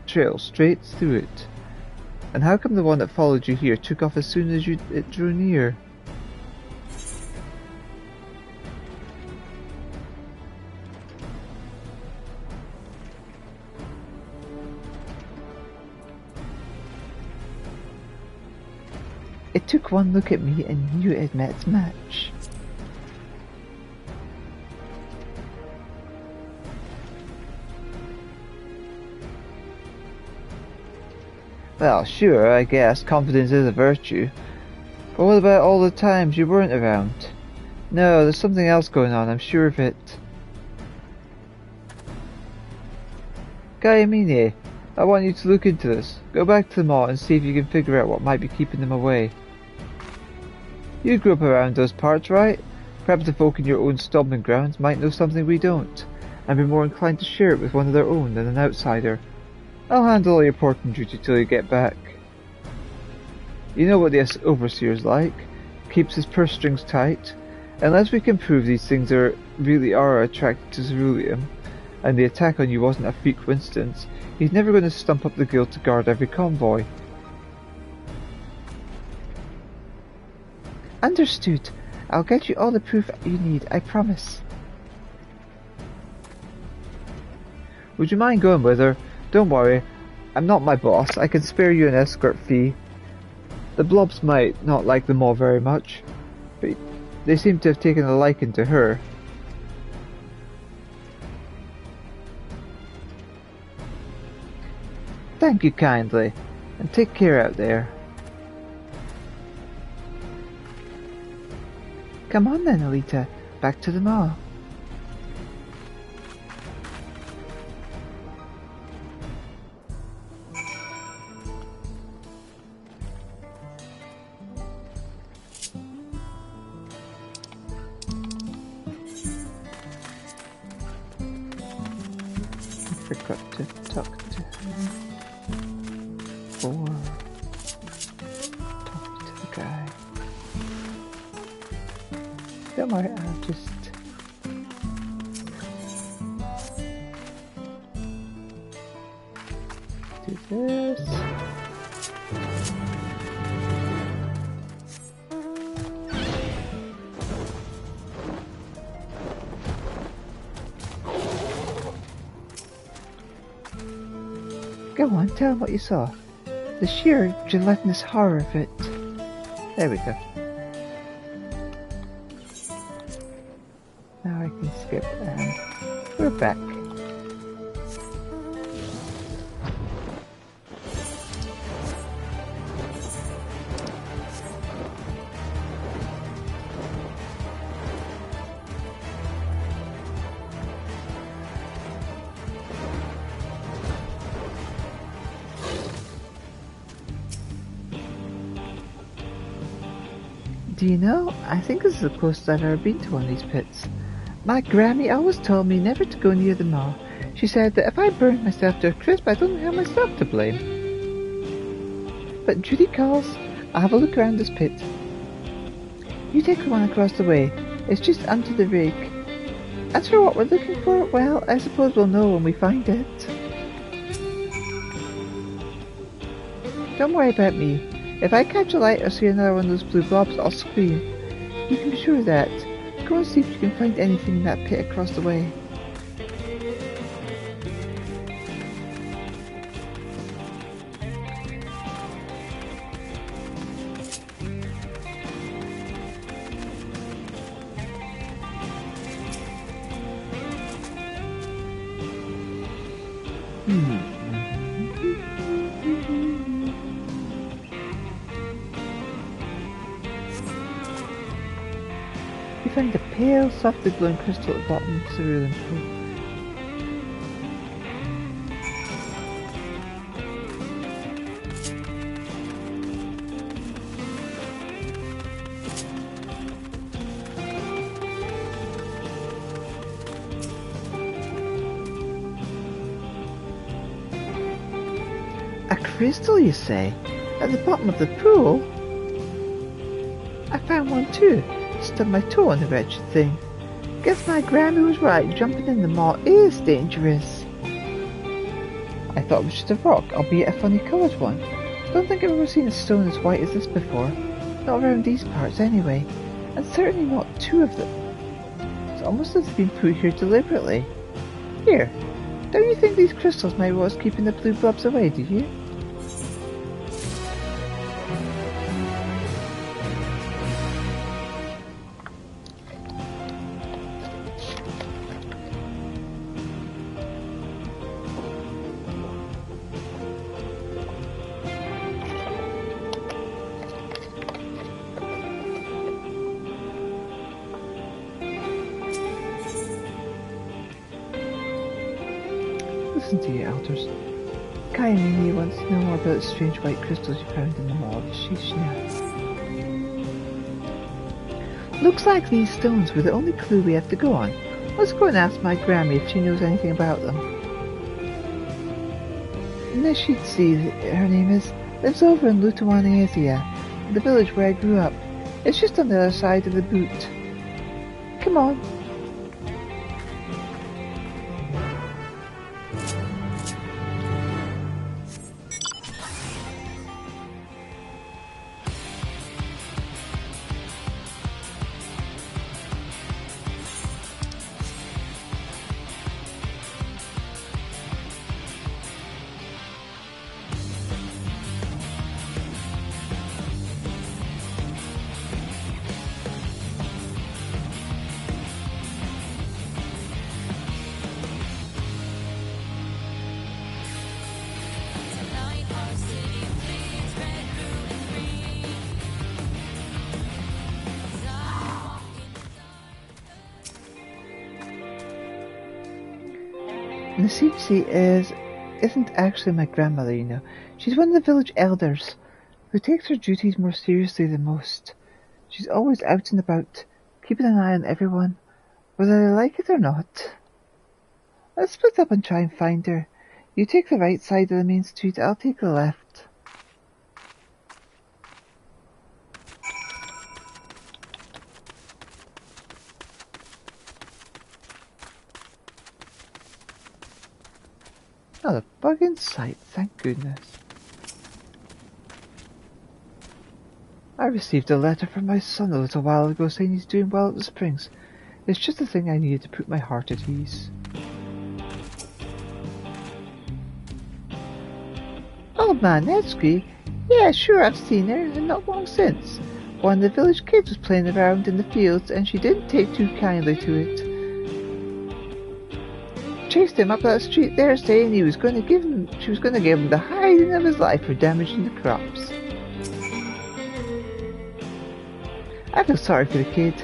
trail straight through it? And how come the one that followed you here took off as soon as it drew near? It took one look at me and knew it had met its match. Well, sure, I guess confidence is a virtue. But what about all the times you weren't around? No, there's something else going on, I'm sure of it. Gaiamine, I want you to look into this. Go back to them all and see if you can figure out what might be keeping them away. You grew up around those parts, right? Perhaps the folk in your own stomping grounds might know something we don't, and be more inclined to share it with one of their own than an outsider. I'll handle all your porting duty till you get back. You know what the overseer's like. Keeps his purse strings tight. Unless we can prove these things really are attracted to ceruleum, and the attack on you wasn't a freak coincidence, he's never going to stump up the guild to guard every convoy. Understood. I'll get you all the proof you need, I promise. Would you mind going with her? Don't worry, I'm not my boss. I can spare you an escort fee. The blobs might not like them all very much, but they seem to have taken a liking to her. Thank you kindly, and take care out there. Come on then, Elita, back to the mall. I forgot to talk to her. Or talk to the guy. Don't worry, I'll just do this. Go on, tell him what you saw. The sheer gelatinous horror of it. There we go. Now I can skip and we're back. Do you know, I think this is the closest I've ever been to one of these pits. My Grammy always told me never to go near them all. She said that if I burned myself to a crisp, I'd only have myself to blame. But Judy calls. I'll have a look around this pit. You take the one across the way. It's just under the rig. As for what we're looking for, well, I suppose we'll know when we find it. Don't worry about me. If I catch a light or see another one of those blue blobs, I'll scream. You can be sure of that. Go and see if you can find anything in that pit across the way. You find a pale, softly glowing crystal at the bottom of the cerulean pool. A crystal, you say? At the bottom of the pool? I found one too. Stubbed my toe on the wretched thing. Guess my Grammy was right. Jumping in the mall is dangerous. I thought it was just a rock, albeit a funny coloured one. Don't think I've ever seen a stone as white as this before. Not around these parts anyway. And certainly not two of them. It's almost as if they've been put here deliberately. Here, don't you think these crystals might be what's keeping the blue blobs away, do you? Listen to you, elders. Kai and Mimi wants to know more about the strange white crystals you found in the mall of Shishna. Looks like these stones were the only clue we have to go on. Let's go and ask my Grammy if she knows anything about them. Neshitsi, her name is, lives over in Lutawana, the village where I grew up. It's just on the other side of the boot. Come on. Nasipsi isn't actually my grandmother, you know. She's one of the village elders, who takes her duties more seriously than most. She's always out and about, keeping an eye on everyone, whether they like it or not. Let's split up and try and find her. You take the right side of the main street, I'll take the left. Not a bug in sight, thank goodness. I received a letter from my son a little while ago saying he's doing well at the Springs. It's just the thing I needed to put my heart at ease. Old man Nevsky? Yeah, sure, I've seen her, and not long since. One of the village kids was playing around in the fields, and she didn't take too kindly to it. Chased him up that street there, saying she was going to give him the hiding of his life for damaging the crops. I feel sorry for the kid.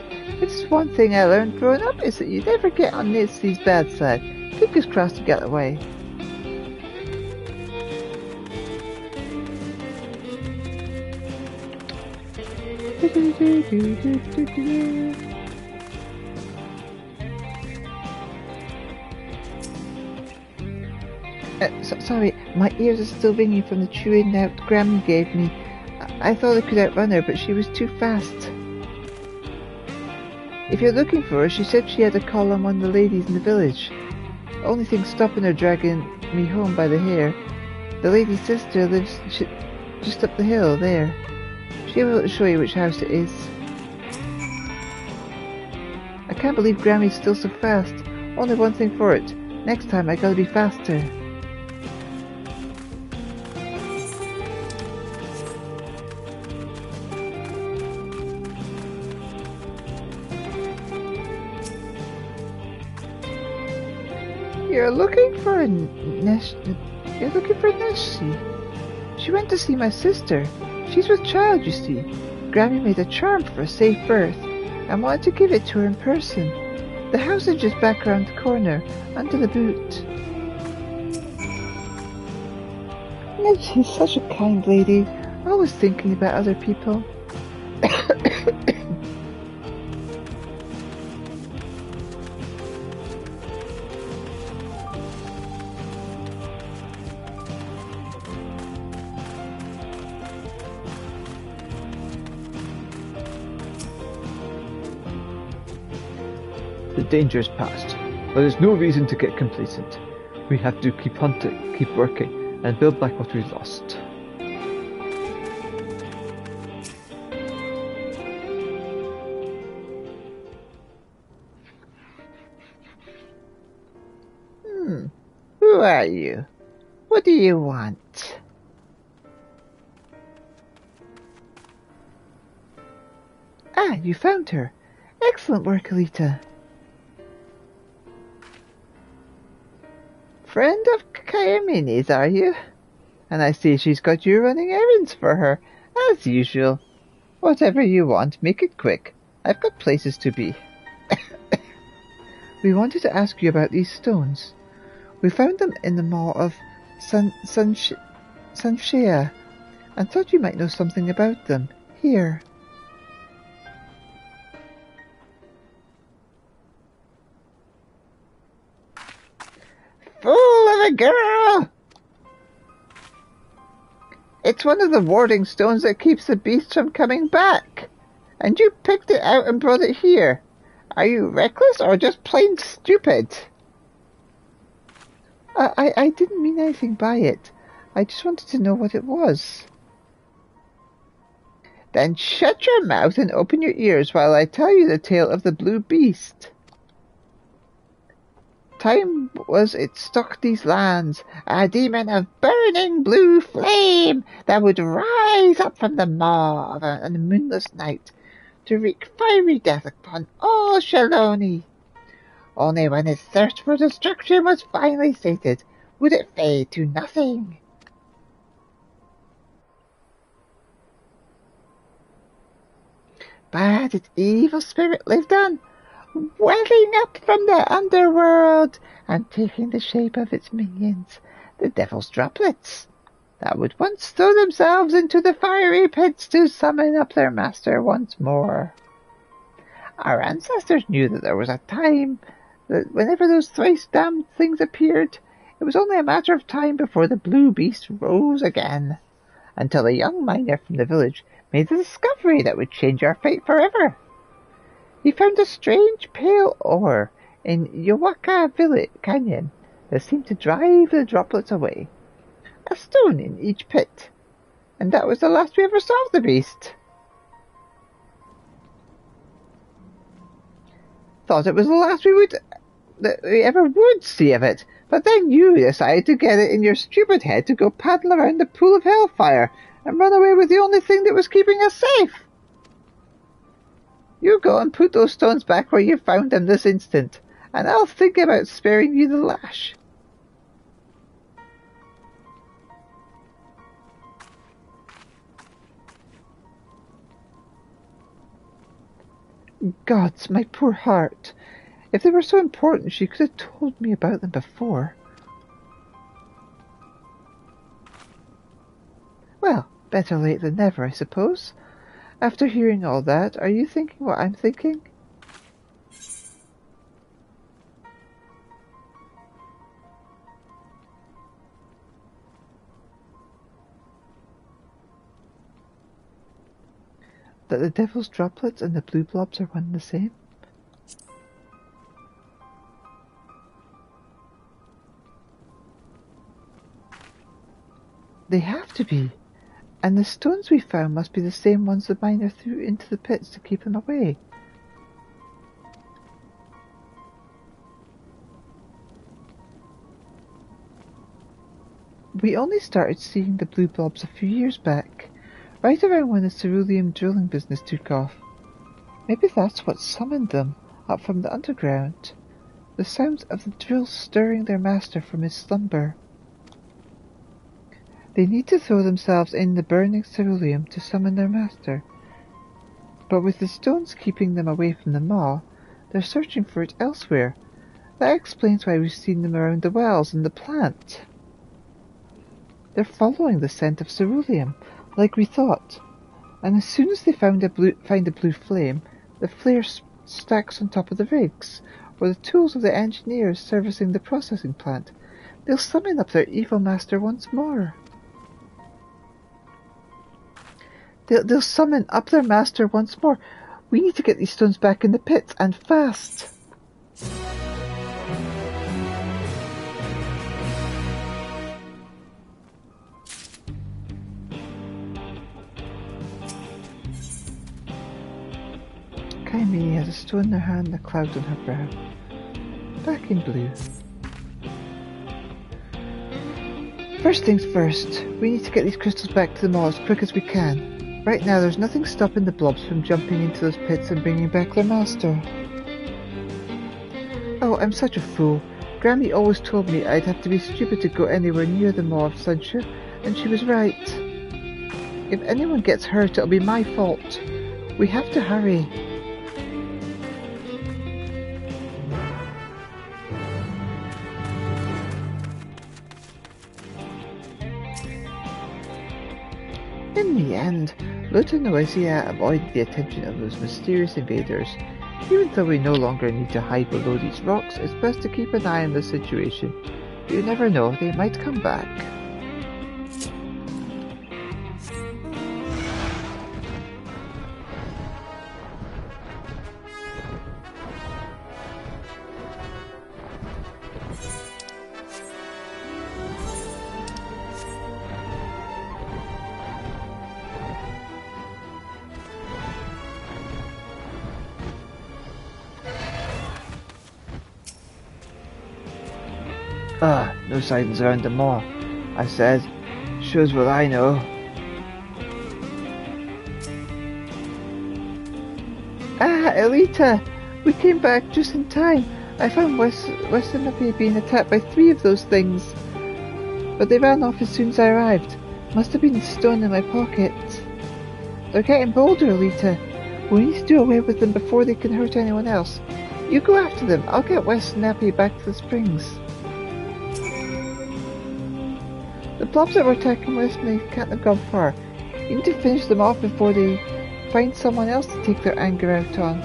It's one thing I learned growing up is that you never get on Nancy's bad side. Fingers crossed to get away. Sorry, my ears are still ringing from the chewing out Grammy gave me. I thought I could outrun her, but she was too fast. If you're looking for her, she said she had a call on one of the ladies in the village. Only thing stopping her dragging me home by the hair. The lady's sister lives just up the hill there. She'll be able to show you which house it is. I can't believe Grammy's still so fast. Only one thing for it. Next time I gotta be faster. You're looking for Nessie. She went to see my sister. She's with child, you see. Grammy made a charm for a safe birth, and wanted to give it to her in person. The house is just back around the corner, under the boot. She's such a kind lady, always thinking about other people. The danger is past, but there's no reason to get complacent. We have to keep hunting, keep working, and build back what we've lost. Who are you? What do you want? Ah, you found her. Excellent work, Elita. Friend of Kayamini's, are you? And I see she's got you running errands for her, as usual. Whatever you want, make it quick. I've got places to be. We wanted to ask you about these stones. We found them in the Maw of Sanshea, and thought you might know something about them. Here. Fool of a girl! It's one of the warding stones that keeps the beast from coming back. And you picked it out and brought it here. Are you reckless or just plain stupid? I didn't mean anything by it. I just wanted to know what it was. Then shut your mouth and open your ears while I tell you the tale of the blue beast. Time was it stalked these lands, a demon of burning blue flame that would rise up from the maw on a moonless night to wreak fiery death upon all Shaloni. Only when its thirst for destruction was finally sated would it fade to nothing. But its evil spirit lived on, welling up from the underworld and taking the shape of its minions, the devil's droplets, that would once throw themselves into the fiery pits to summon up their master once more. Our ancestors knew that there was a time that whenever those thrice damned things appeared, it was only a matter of time before the blue beast rose again, until a young miner from the village made the discovery that would change our fate forever. He found a strange pale ore in Yawaka Village Canyon that seemed to drive the droplets away. A stone in each pit, and that was the last we ever saw of the beast. Thought it was the last that we ever would see of it, but then you decided to get it in your stupid head to go paddle around the pool of hellfire and run away with the only thing that was keeping us safe. You go and put those stones back where you found them this instant, and I'll think about sparing you the lash. Gods, my poor heart. If they were so important, she could have told me about them before. Well, better late than never, I suppose. After hearing all that, are you thinking what I'm thinking? That the devil's droplets and the blue blobs are one and the same? They have to be. And the stones we found must be the same ones the miner threw into the pits to keep them away. We only started seeing the blue blobs a few years back, right around when the cerulean drilling business took off. Maybe that's what summoned them up from the underground. The sounds of the drills stirring their master from his slumber. They need to throw themselves in the burning ceruleum to summon their master. But with the stones keeping them away from the maw, they're searching for it elsewhere. That explains why we've seen them around the wells and the plant. They're following the scent of ceruleum, like we thought. And as soon as they find a blue flame, the flare stacks on top of the rigs, or the tools of the engineers servicing the processing plant. They'll summon up their evil master once more. They'll summon up their master once more. We need to get these stones back in the pits, and fast. Tiny Minnie has a stone in her hand and a cloud on her brow. Back in blue. First things first, we need to get these crystals back to the mall as quick as we can. Right now there's nothing stopping the blobs from jumping into those pits and bringing back their master. Oh, I'm such a fool. Grammy always told me I'd have to be stupid to go anywhere near the Maw of Sunshine, and she was right. If anyone gets hurt, it'll be my fault. We have to hurry. In the end, Luta and Noisia avoided the attention of those mysterious invaders. Even though we no longer need to hide below these rocks, it's best to keep an eye on the situation. You never know, they might come back. No signs around the Maw, I said. Shows what I know. Ah, Elita! We came back just in time. I found Western Mippy being attacked by 3 of those things. But they ran off as soon as I arrived. Must have been the stone in my pocket. They're getting bolder, Elita. We need to do away with them before they can hurt anyone else. You go after them. I'll get West Snappy back to the springs. The blobs that were attacking West Snappy can't have gone far. You need to finish them off before they find someone else to take their anger out on.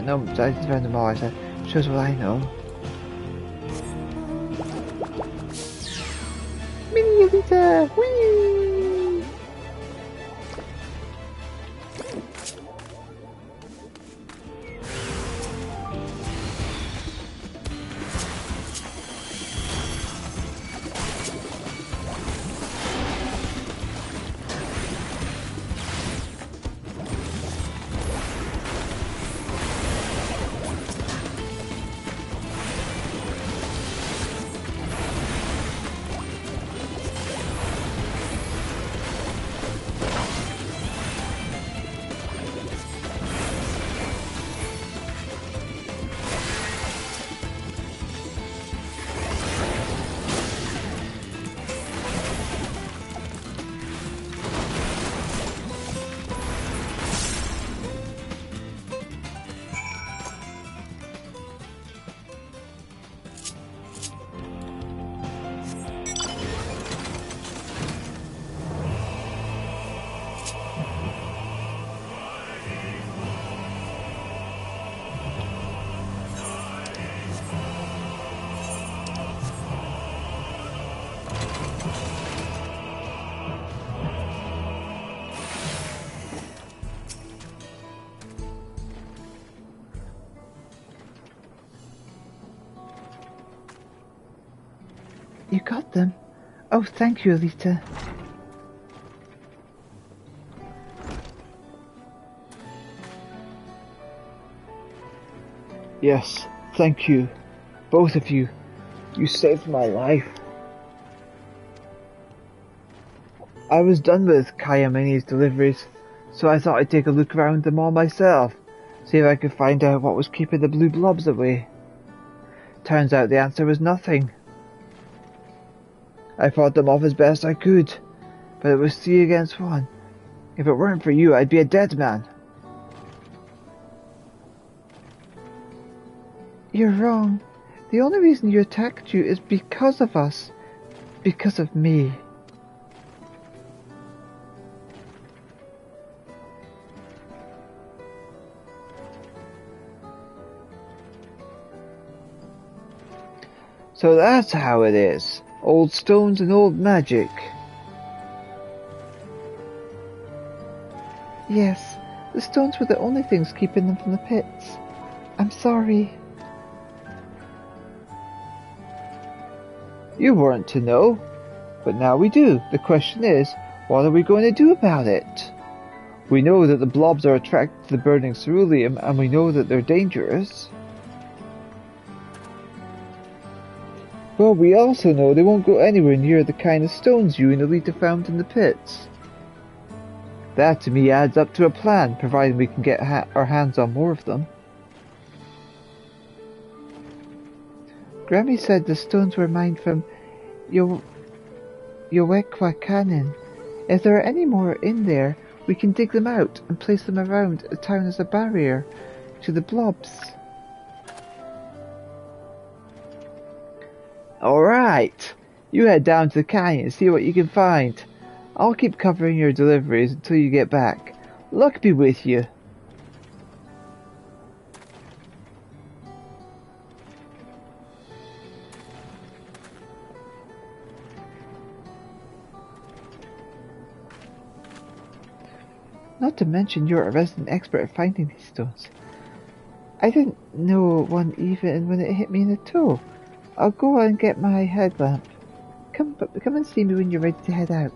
No signs around the Maw, I said. Shows what I know. Mini Elita! Whee! You got them? Oh, thank you, Elita. Yes, thank you. Both of you. You saved my life. I was done with Kaya Mini's deliveries, so I thought I'd take a look around the mall myself, see if I could find out what was keeping the blue blobs away. Turns out the answer was nothing. I fought them off as best I could, but it was 3 against 1. If it weren't for you, I'd be a dead man. You're wrong. The only reason you attacked you is because of us. Because of me. So that's how it is. Old stones and old magic. Yes, the stones were the only things keeping them from the pits. I'm sorry. You weren't to know, but now we do. The question is, what are we going to do about it? We know that the blobs are attracted to the burning ceruleum, and we know that they're dangerous. Well, we also know they won't go anywhere near the kind of stones you and Elita found in the pits. That to me adds up to a plan, provided we can get our hands on more of them. Grammy said the stones were mined from Yowekwa Canyon. If there are any more in there, we can dig them out and place them around the town as a barrier to the blobs. Alright, you head down to the canyon and see what you can find. I'll keep covering your deliveries until you get back. Luck be with you. Not to mention you're a resident expert at finding these stones. I didn't know one even when it hit me in the toe. I'll go and get my headlamp. Come and see me when you're ready to head out.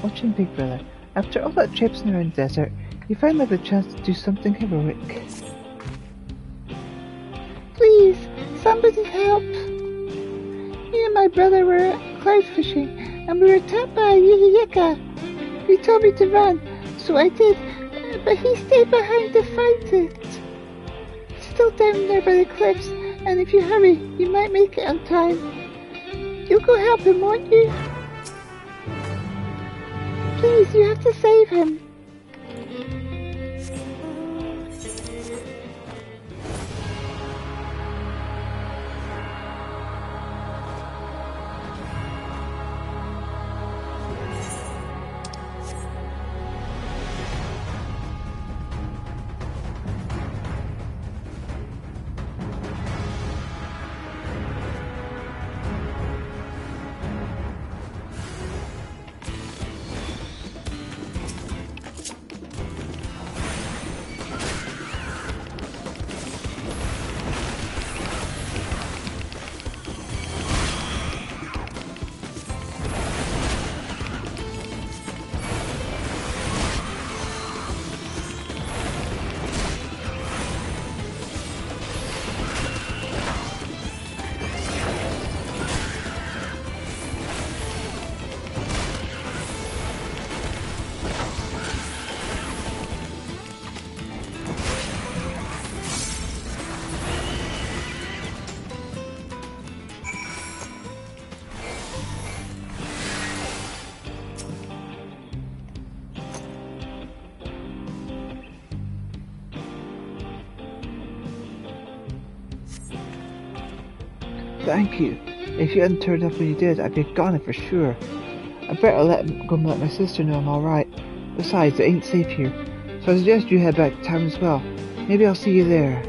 Watching Big Brother. After all that traipsing around the desert, you finally had the chance to do something heroic. Please, somebody help! Me and my brother were cloud fishing, and we were attacked by a yika. He told me to run, so I did, but he stayed behind to fight it. He's still down there by the cliffs, and if you hurry, you might make it on time. You'll go help him, won't you? Please, you have to save him. thank you. If you hadn't turned up when you did, I'd be a goner for sure. I better go and let my sister know I'm alright. Besides, it ain't safe here. So I suggest you head back to town as well. Maybe I'll see you there.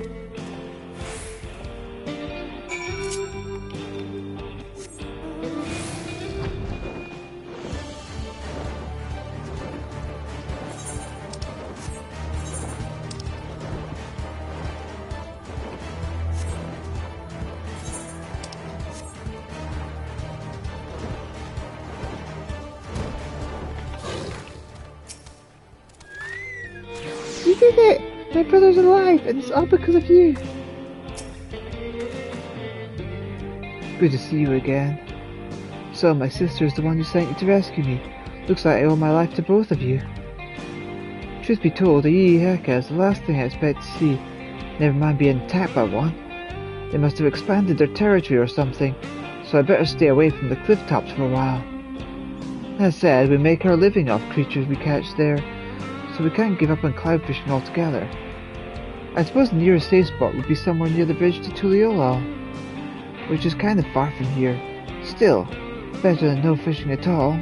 You did it! My brother's alive, and it's all because of you! Good to see you again. So, my sister is the one who sent you to rescue me. Looks like I owe my life to both of you. Truth be told, the Heka is the last thing I expect to see. Never mind being attacked by one. They must have expanded their territory or something, so I better stay away from the cliff tops for a while. That said, we make our living off creatures we catch there, so we can't give up on cloud fishing altogether. I suppose the nearest safe spot would be somewhere near the bridge to Tuliolal, which is kind of far from here. Still, better than no fishing at all.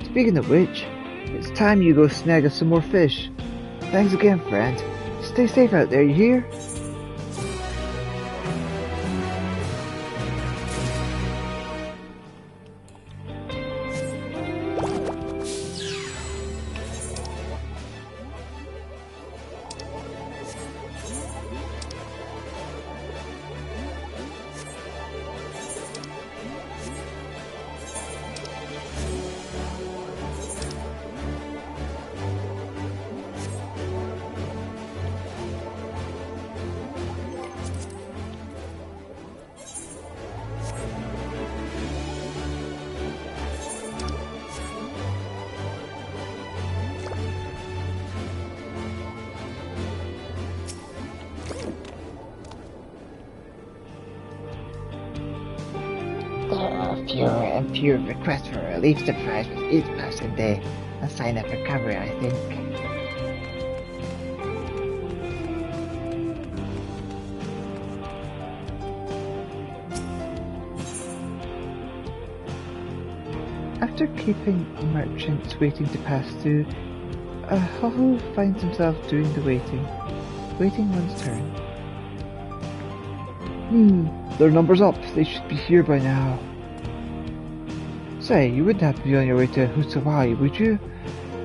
Speaking of which, it's time you go snag us some more fish. Thanks again, friend. Stay safe out there, you hear? There are fewer and fewer requests for relief supplies with each passing day. A sign of recovery, I think. After keeping merchants waiting to pass through, Ho-Ho finds himself doing the waiting one's turn. Their number's up. They should be here by now. Say, you wouldn't have to be on your way to Husawai, would you?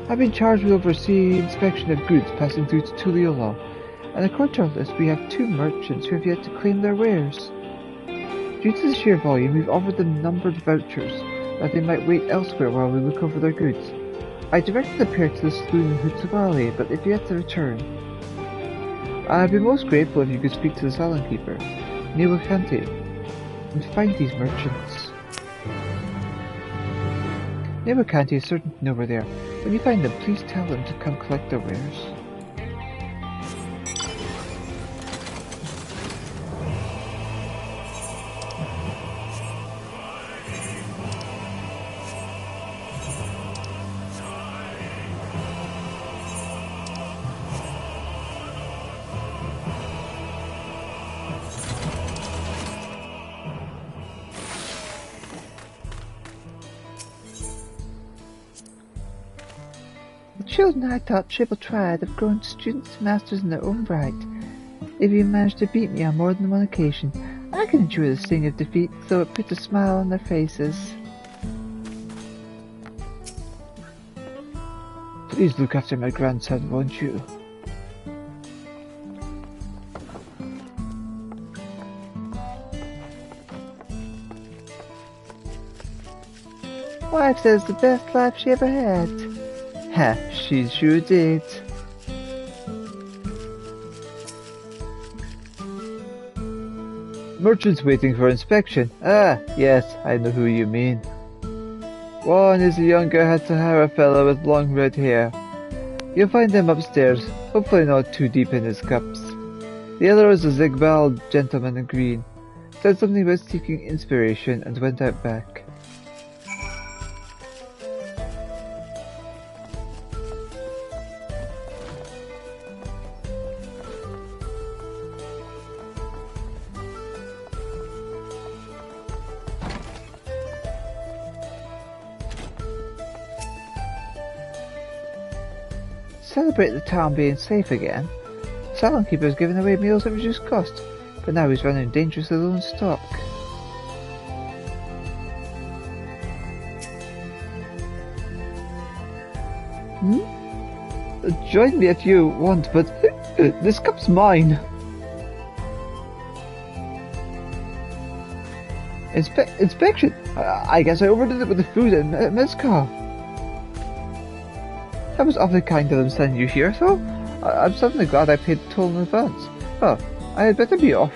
I've been charged with overseeing inspection of goods passing through to Tuliolal, and according to our list we have 2 merchants who have yet to claim their wares. Due to the sheer volume, we've offered them numbered vouchers that they might wait elsewhere while we look over their goods. I directed the pair to the saloon in Husawai, but they've yet to return. I'd be most grateful if you could speak to the salon keeper, Niwakanti, and find these merchants. Niwakanti is certain to know where they are. When you find them, please tell them to come collect their wares. The children I taught Triple Triad have grown students and masters in their own right. If you manage to beat me on more than one occasion, I can endure the sting of defeat, so it puts a smile on their faces. Please look after my grandson, won't you? Wife says the best life she ever had. Ha, she sure did. Merchants waiting for inspection. Ah, yes, I know who you mean. One is a younger Hatahara fellow with long red hair. You'll find him upstairs, hopefully not too deep in his cups. The other is a Zigbal gentleman in green. Said something about seeking inspiration and went out back. celebrate the town being safe again, the salon keeper is giving away meals at reduced cost, but now he's running dangerously low in stock. Join me if you want, but this cup's mine. Inspection? I guess I overdid it with the food and mezcal. That was awfully kind of them sending you here, though. I'm suddenly glad I paid the toll in advance. Oh, I had better be off.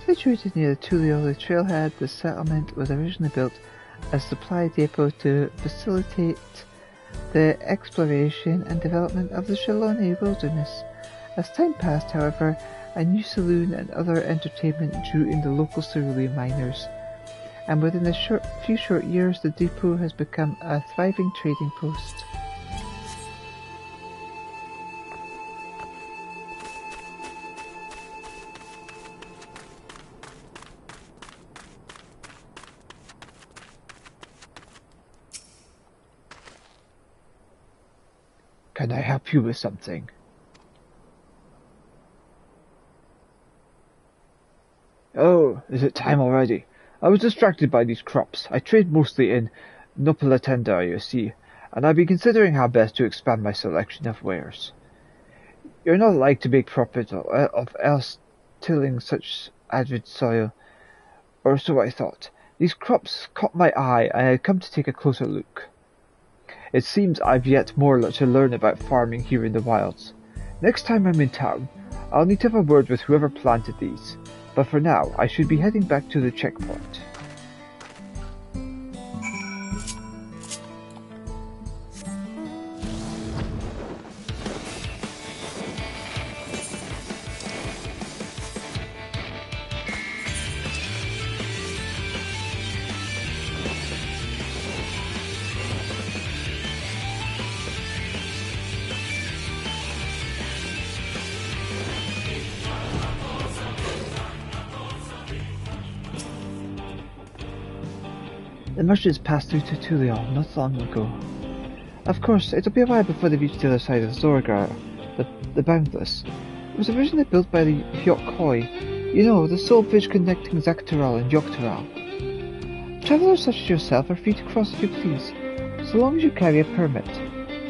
Situated near the Dawntrail trailhead, the settlement was originally built as a supply depot to facilitate the exploration and development of the Draconia wilderness. As time passed, however, a new saloon and other entertainment drew in the local cerulean miners, and within a few short years the depot has become a thriving trading post. Can I help you with something? Oh, is it time already? I was distracted by these crops. I trade mostly in Nopalatenda, you see, and I've been considering how best to expand my selection of wares. You're not like to make profit of else tilling such arid soil, or so I thought. These crops caught my eye, and I had come to take a closer look. It seems I've yet more to learn about farming here in the wilds. Next time I'm in town, I'll need to have a word with whoever planted these, but for now I should be heading back to the checkpoint. The merchants passed through to Dawntrail not long ago. Of course, it'll be a while before they reach the other side of Zorgar, the Boundless. It was originally built by the Hyok-Hoi, you know, the sole bridge connecting Zaktaral and Yoktaral. Travellers such as yourself are free to cross if you please, so long as you carry a permit.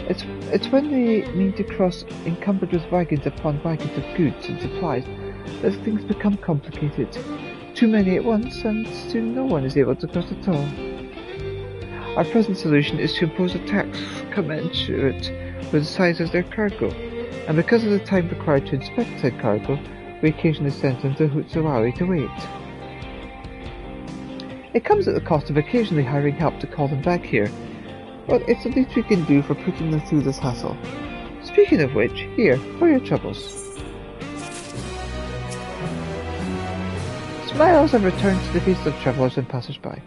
It's when they mean to cross encumbered with wagons upon wagons of goods and supplies that things become complicated. Too many at once, and soon no one is able to cross at all. Our present solution is to impose a tax commensurate with the size of their cargo, and because of the time required to inspect said cargo, we occasionally send them to Hutsuawi to wait. It comes at the cost of occasionally hiring help to call them back here, but it's the least we can do for putting them through this hassle. Speaking of which, here, for your troubles. Smiles have returned to the faces of travellers and passers-by.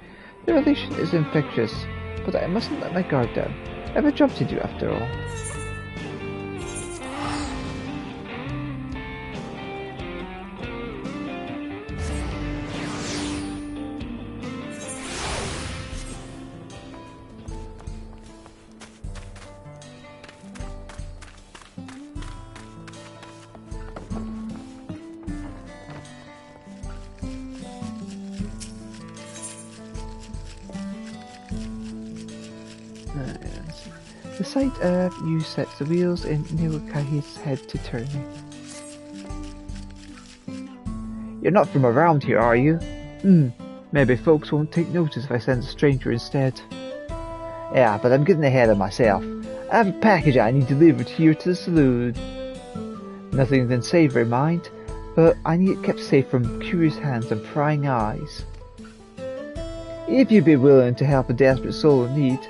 The relation is infectious, but I mustn't let my guard down. I have a job to do after all. The sight of you sets the wheels in Niwakahi's head to turning. You're not from around here, are you? Maybe folks won't take notice if I send a stranger instead. Yeah, but I'm getting ahead of myself. I have a package I need delivered here to the saloon. Nothing than savoury, mind, but I need it kept safe from curious hands and prying eyes. If you'd be willing to help a desperate soul in need,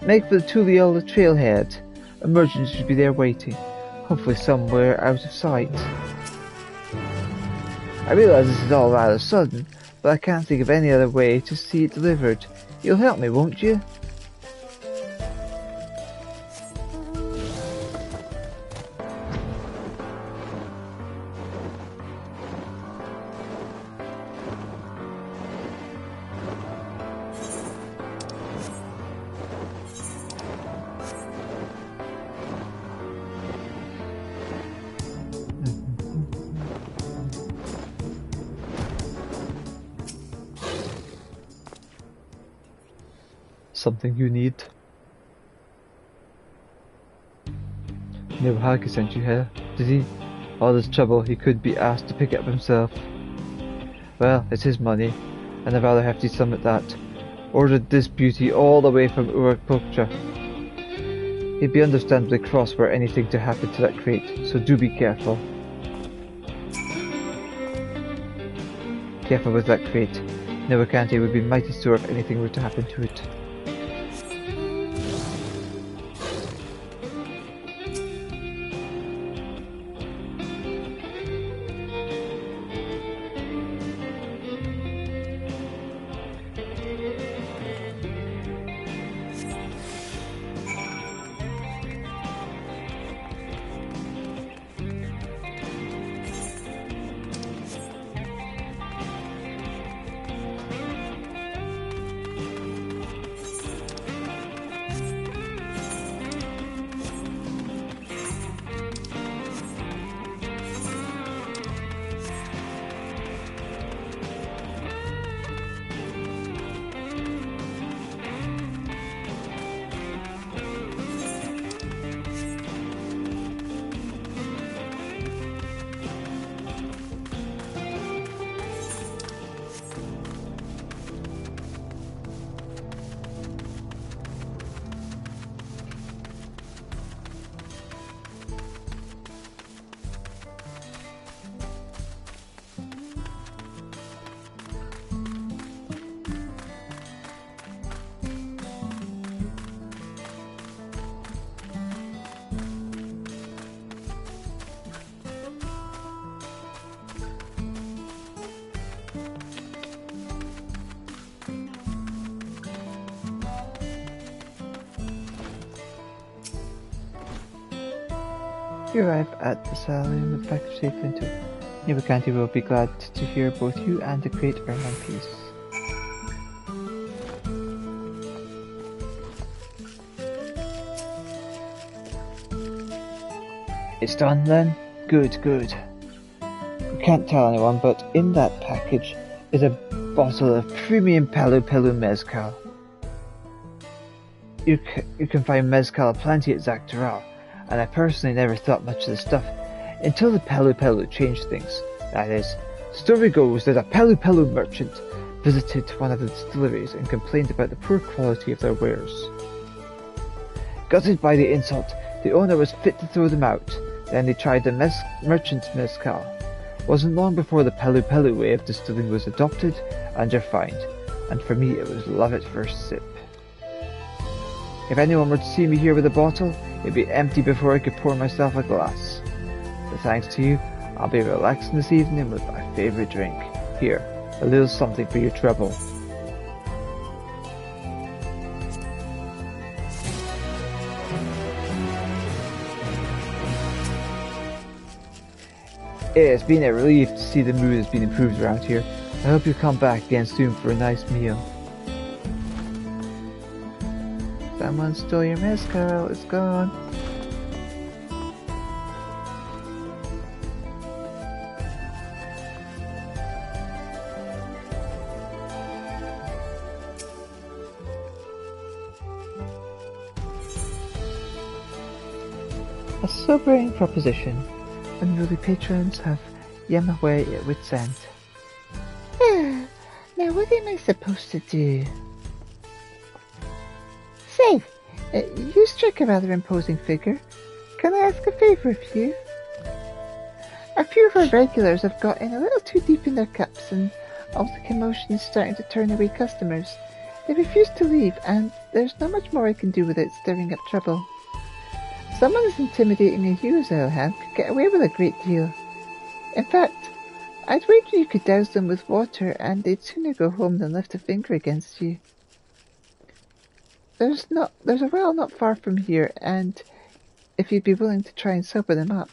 make for the Dawntrail trailhead. A merchant should be there waiting, hopefully somewhere out of sight. I realize this is all rather sudden, but I can't think of any other way to see it delivered. You'll help me, won't you? Something you need? No Haki sent you here, did he? All this trouble he could be asked to pick it up himself. Well, it's his money, and a rather hefty sum at that. Ordered this beauty all the way from Urakpokcha. He'd be understandably cross were anything to happen to that crate, so do be careful. Careful with that crate. Nowakante would be mighty sore if anything were to happen to it. You arrive at the saloon with package safely into it. Newbacanti will be glad to hear both you and the crate are in one piece. It's done then? Good, good. You can't tell anyone, but in that package is a bottle of premium Pelu Pelu Mezcal. You can find Mezcal aplenty at Zactoral, and I personally never thought much of the stuff until the Pelu Pelu changed things. That is, story goes that a Pelu Pelu merchant visited one of the distilleries and complained about the poor quality of their wares. Gutted by the insult, the owner was fit to throw them out. Then they tried the merchant's mezcal. Wasn't long before the Pelu Pelu way of distilling was adopted and refined, and for me it was love at first sip. If anyone were to see me here with a bottle, it'd be empty before I could pour myself a glass. But thanks to you, I'll be relaxing this evening with my favourite drink. Here, a little something for your trouble. It's been a relief to see the mood has been improved around here. I hope you'll come back again soon for a nice meal. Someone stole your mezcal, it's gone. A sobering proposition. Unruly patrons have Yamaway at wit's end. Now what am I supposed to do? Say, you strike a rather imposing figure. Can I ask a favour of you? A few of our regulars have gotten a little too deep in their cups, and all the commotion is starting to turn away customers. They refuse to leave, and there's not much more I can do without stirring up trouble. Someone as intimidating as you, Zelhan, could get away with a great deal. In fact, I'd wager you could douse them with water and they'd sooner go home than lift a finger against you. There's a well not far from here, and if you'd be willing to try and sober them up.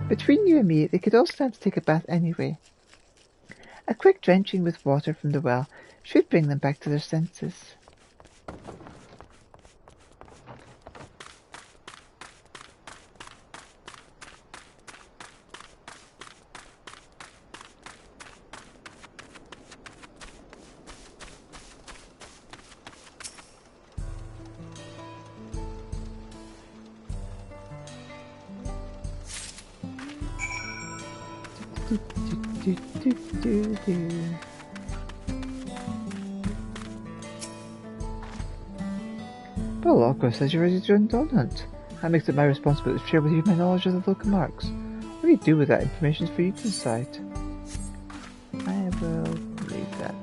Between you and me, they could all stand to take a bath anyway. A quick drenching with water from the well should bring them back to their senses. Well, Loco says you're ready to join the Dawn Hunt. That makes it my responsibility to share with you my knowledge of the local marks. What do you do with that information is for you to decide. I will leave that.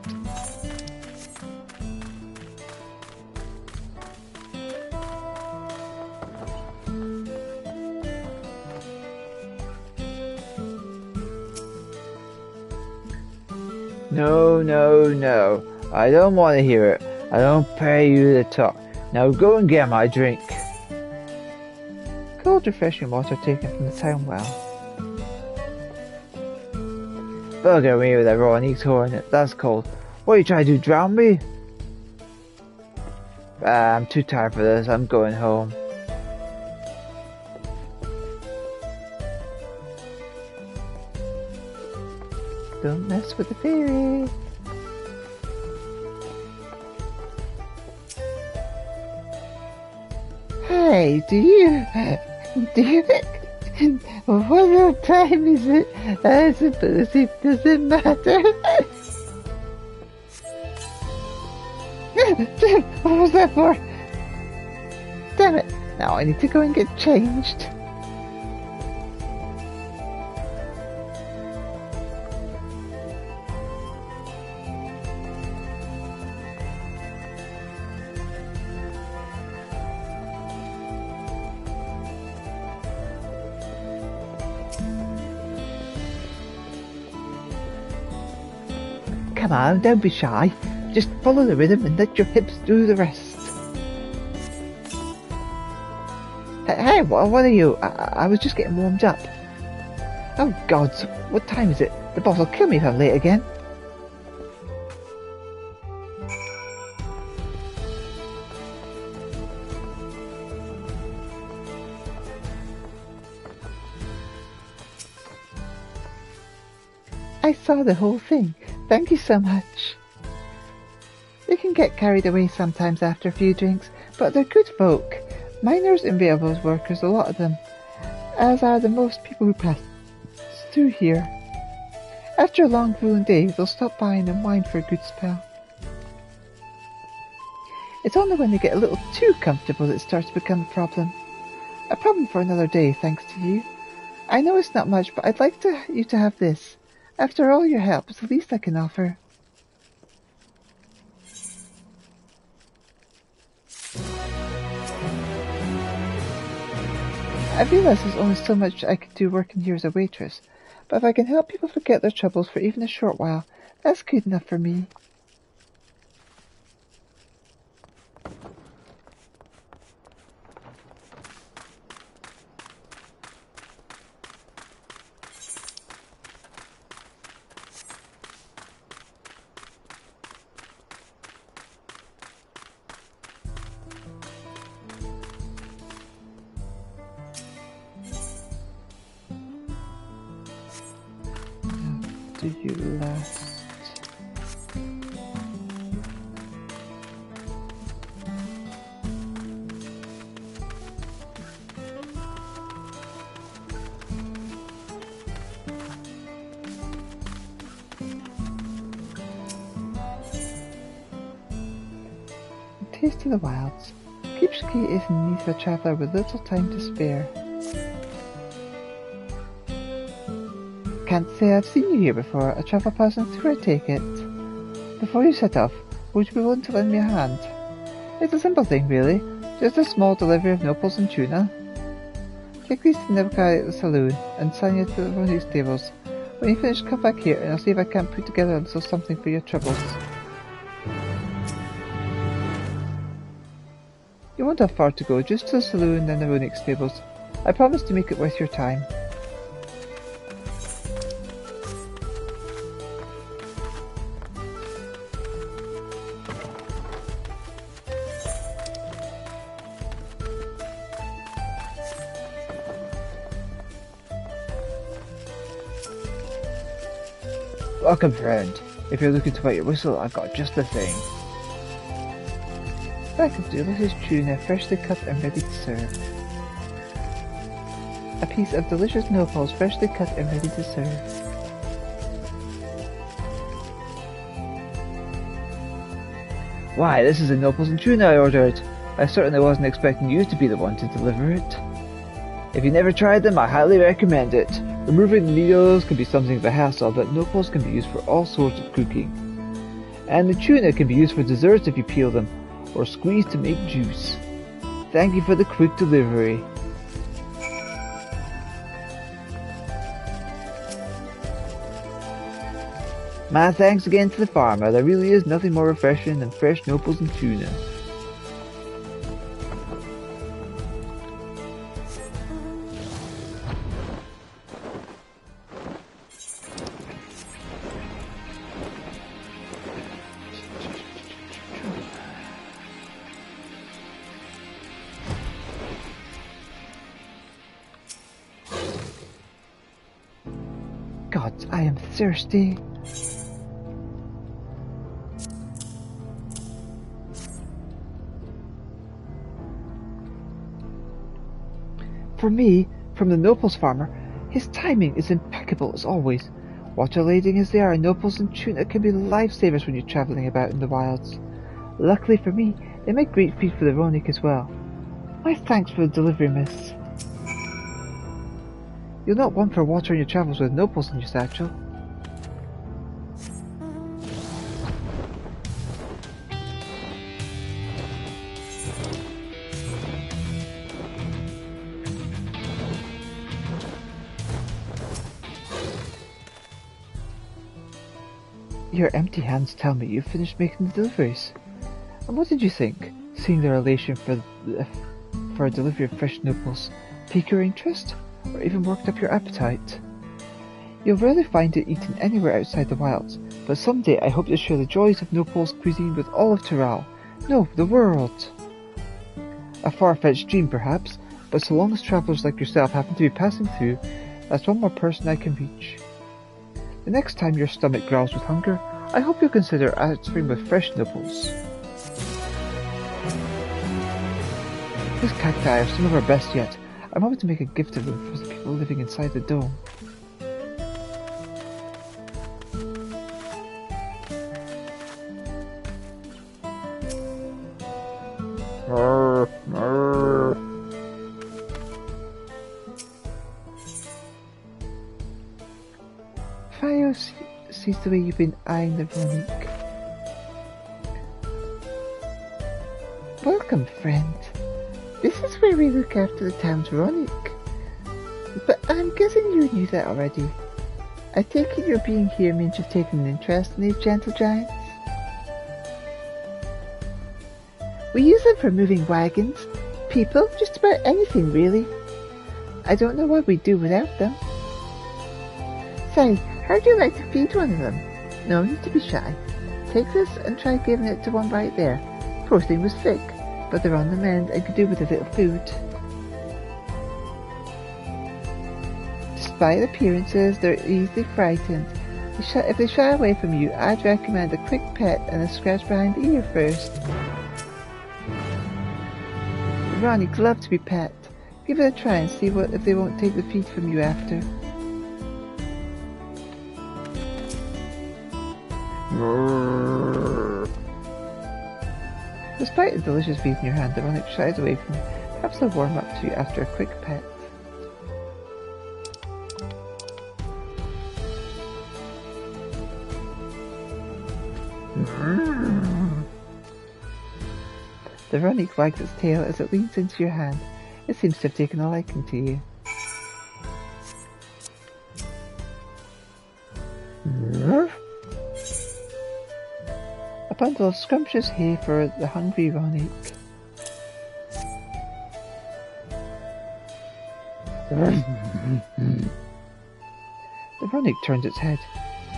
No. I don't want to hear it. I don't pay you to talk. Now go and get my drink. Cold, refreshing water taken from the town well. Bugger me with a raw and hornet. That's cold. What are you trying to do, drown me? I'm too tired for this. I'm going home. Don't mess with the fairy. Hey, do you, what time is it? I suppose it doesn't matter. What was that for? Damn it, now I need to go and get changed. Come on, don't be shy. Just follow the rhythm and let your hips do the rest. Hey, what are you? I was just getting warmed up. Oh gods, what time is it? The boss will kill me if I'm late again. I saw the whole thing. Thank you so much. They can get carried away sometimes after a few drinks, but they're good folk. Miners and railroad workers, a lot of them, as are the most people who pass through here. After a long grueling day, they'll stop by and unwind for a good spell. It's only when they get a little too comfortable that it starts to become a problem. A problem for another day, thanks to you. I know it's not much, but I'd like you to have this. After all your help, it's the least I can offer. I realize there's only so much I can do working here as a waitress, but if I can help people forget their troubles for even a short while, that's good enough for me. Do you last? Taste of the wilds. Keepsake is in need of a traveller with little time to spare. Can't say I've seen you here before. A traveller passing through, I take it. Before you set off, would you be willing to lend me a hand? It's a simple thing, really. Just a small delivery of nopals and tuna. Take these to the guy at the saloon, and sign you to the running stables. When you finish, come back here, and I'll see if I can't put together a little something for your troubles. You won't have far to go, just to the saloon and the runic stables. I promise to make it worth your time. Welcome, friend. If you're looking to wet your whistle, I've got just the thing. Back of delicious tuna, freshly cut and ready to serve. A piece of delicious nopals, freshly cut and ready to serve. Why, this is the nopals and tuna I ordered. I certainly wasn't expecting you to be the one to deliver it. If you never tried them, I highly recommend it. Removing the needles can be something of a hassle, but nopals can be used for all sorts of cooking. And the tuna can be used for desserts if you peel them, or squeeze to make juice. Thank you for the quick delivery. My thanks again to the farmer. There really is nothing more refreshing than fresh nopals and tuna. God, I am thirsty. For me, from the Nopals farmer, his timing is impeccable as always. Water-lading as they are, nopals and tuna can be lifesavers when you're travelling about in the wilds. Luckily for me, they make great feed for the Ronic as well. My thanks for the delivery, miss. You'll not want for water in your travels with nopals in your satchel. Your empty hands tell me you've finished making the deliveries. And what did you think, seeing the relation for a delivery of fresh nopals pique your interest, or even worked up your appetite? You'll rarely find it eaten anywhere outside the wilds, but someday I hope to share the joys of Nopals cuisine with all of Tyrrell. No, the world! A far-fetched dream perhaps, but so long as travellers like yourself happen to be passing through, that's one more person I can reach. The next time your stomach growls with hunger, I hope you'll consider answering with fresh nopals. These cacti are some of our best yet. I'm hoping to make a gift of them for the people living inside the dome. Fio sees the way you've been eyeing the Ronic. Welcome, friend. This is where we look after the town's Ronic. But I'm guessing you knew that already. I take it your being here means you've taken an interest in these gentle giants? We use them for moving wagons, people, just about anything really. I don't know what we'd do without them. Say, how'd you like to feed one of them? No need to be shy. Take this and try giving it to one right there. Poor thing was sick, but they're on the mend and could do with a little food. Despite appearances, they're easily frightened. If they shy away from you, I'd recommend a quick pet and a scratch behind the ear first. The Ronics love to be pet. Give it a try and see if they won't take the feed from you after. Despite the delicious feed in your hand, the Ronic shies away from you. Perhaps they'll warm up to you after a quick pet. The Ronic wags its tail as it leans into your hand. It seems to have taken a liking to you. A bundle of scrumptious hay for the hungry Ronic. The Ronic turns its head.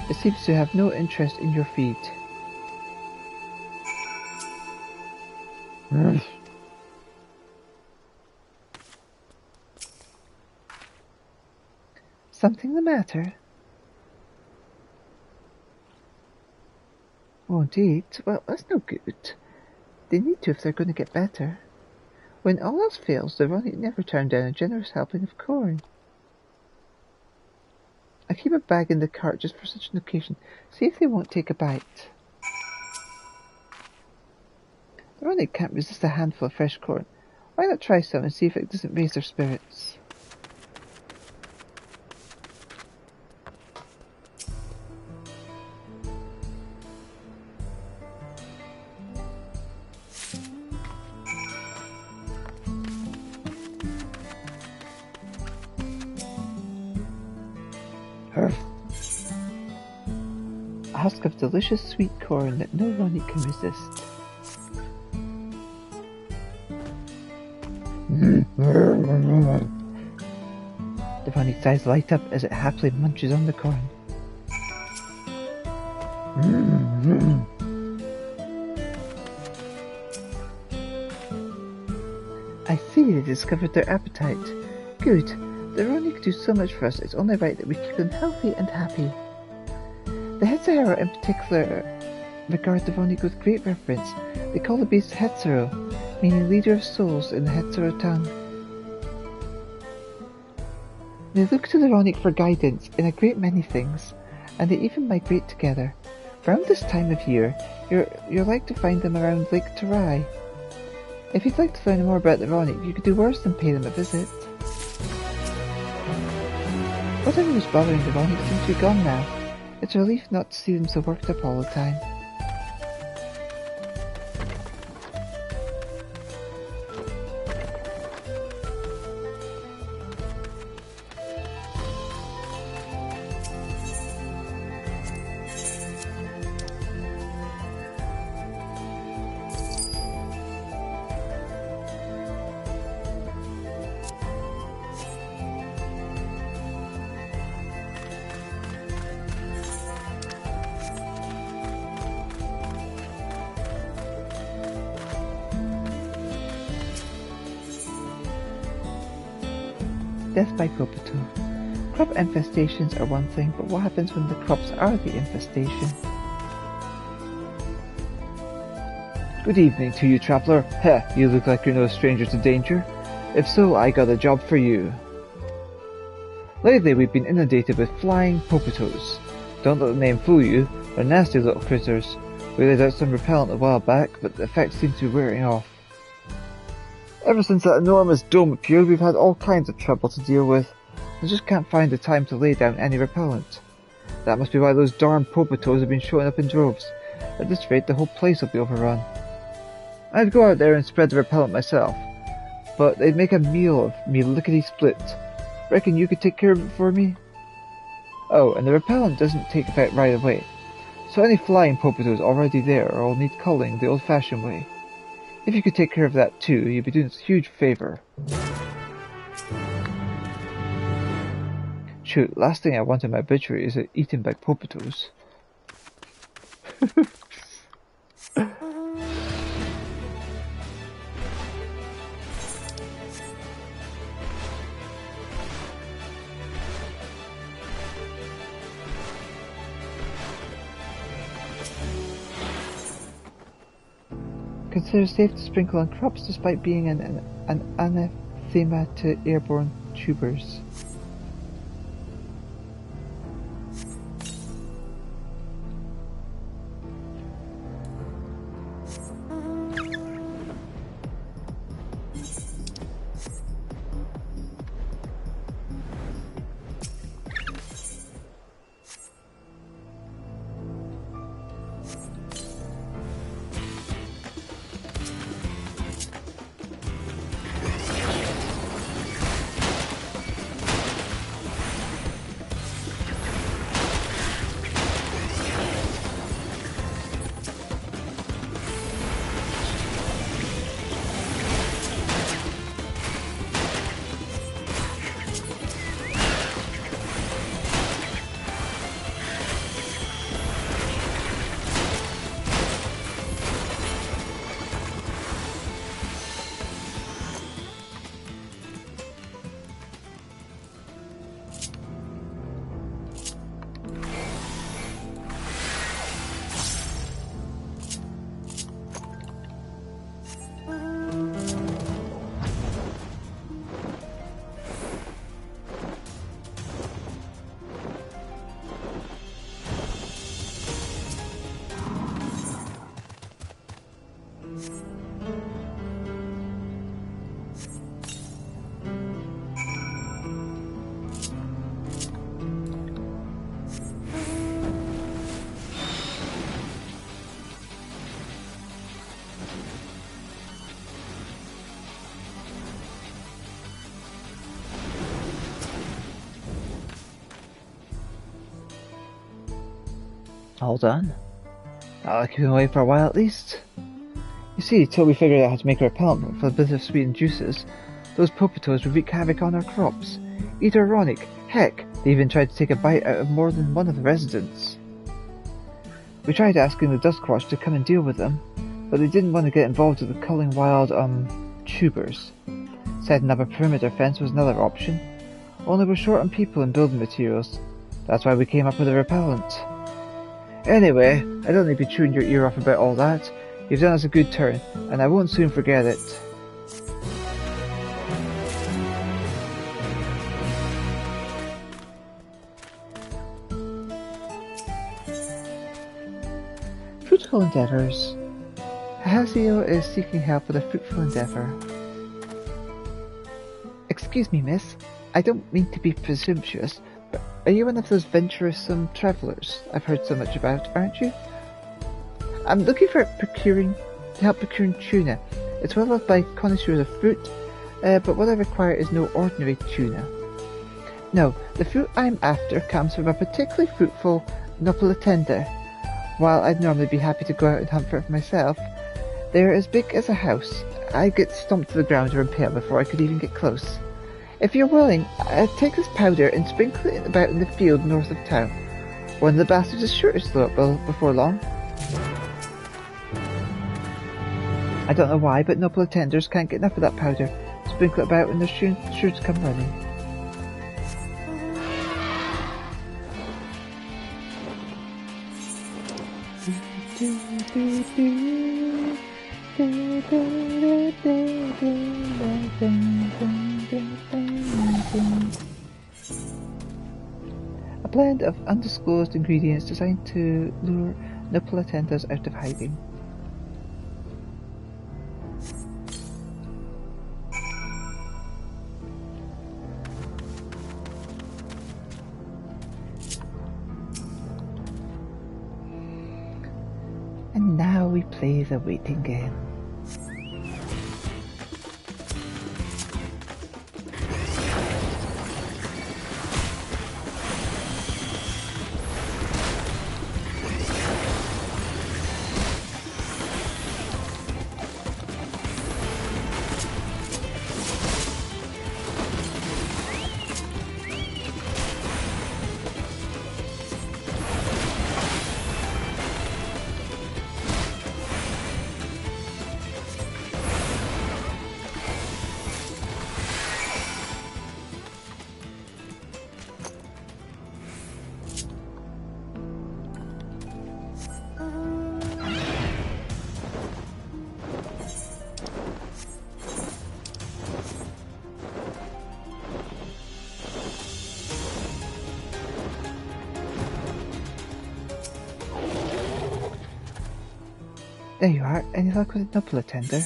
It seems to have no interest in your feed. Something the matter? Won't eat? Well, that's no good. They need to if they're going to get better. When all else fails, the Ronic never turn down a generous helping of corn. I keep a bag in the cart just for such an occasion. See if they won't take a bite. The Ronic can't resist a handful of fresh corn. Why not try some and see if it doesn't raise their spirits? A husk of delicious sweet corn that no Ronic can resist. The Ronic's eyes light up as it happily munches on the corn. I see they discovered their appetite. Good. The Ronic do so much for us, it's only right that we keep them healthy and happy. The Hetzero in particular regard the Ronic with great reverence. They call the beast Hetzero, meaning leader of souls in the Hetzero tongue. They look to the Ronic for guidance in a great many things, and they even migrate together. Around this time of year, you're like to find them around Lake Tarai. If you'd like to learn more about the Ronic, you could do worse than pay them a visit. Whatever was bothering the Ronic seems to be gone now. It's a relief not to see them so worked up all the time. Death by Popato. Crop infestations are one thing, but what happens when the crops are the infestation? Good evening to you, traveller. Heh, you look like you're no stranger to danger. If so, I got a job for you. Lately we've been inundated with flying Popatos. Don't let the name fool you, they're nasty little critters. We laid out some repellent a while back, but the effects seem to be wearing off. Ever since that enormous dome appeared, we've had all kinds of trouble to deal with. I just can't find the time to lay down any repellent. That must be why those darn Popatos have been showing up in droves. At this rate, the whole place will be overrun. I'd go out there and spread the repellent myself, but they'd make a meal of me lickety-split. Reckon you could take care of it for me? Oh, and the repellent doesn't take effect right away, so any flying Popatos already there will need culling the old-fashioned way. If you could take care of that too, you'd be doing us a huge favour. Shoot, last thing I want in my obituary is eaten by Popatos. Consider safe to sprinkle on crops despite being an anathema to airborne tubers. All done. I'll keep him away for a while at least. You see, till we figured out how to make a repellent for the bittersweet juices, those popitos would wreak havoc on our crops. Eat ironic. Heck, they even tried to take a bite out of more than one of the residents. We tried asking the Duskwatch to come and deal with them, but they didn't want to get involved with the culling wild, tubers. Setting up a perimeter fence was another option, only we're short on people and building materials. That's why we came up with a repellent. Anyway, I don't need to be chewing your ear off about all that. You've done us a good turn, and I won't soon forget it. Fruitful endeavours. Hasio is seeking help with a fruitful endeavour. Excuse me, miss. I don't mean to be presumptuous, but are you one of those venturesome travellers I've heard so much about, aren't you? I'm looking for help procuring tuna. It's well loved by connoisseurs of fruit, but what I require is no ordinary tuna. No, the fruit I'm after comes from a particularly fruitful Nopolatenda. While I'd normally be happy to go out and hunt for it myself, they're as big as a house. I'd get stomped to the ground or impaled before I could even get close. If you're willing, take this powder and sprinkle it about in the field north of town. One of the bastards is sure to slow up before long. I don't know why, but Nopolatenders can't get enough of that powder. Sprinkle it about and they're sure to come running. A blend of undisclosed ingredients designed to lure Nopalatendas out of hiding. And now we play the waiting game. There you are. Any luck with a Nopolatender?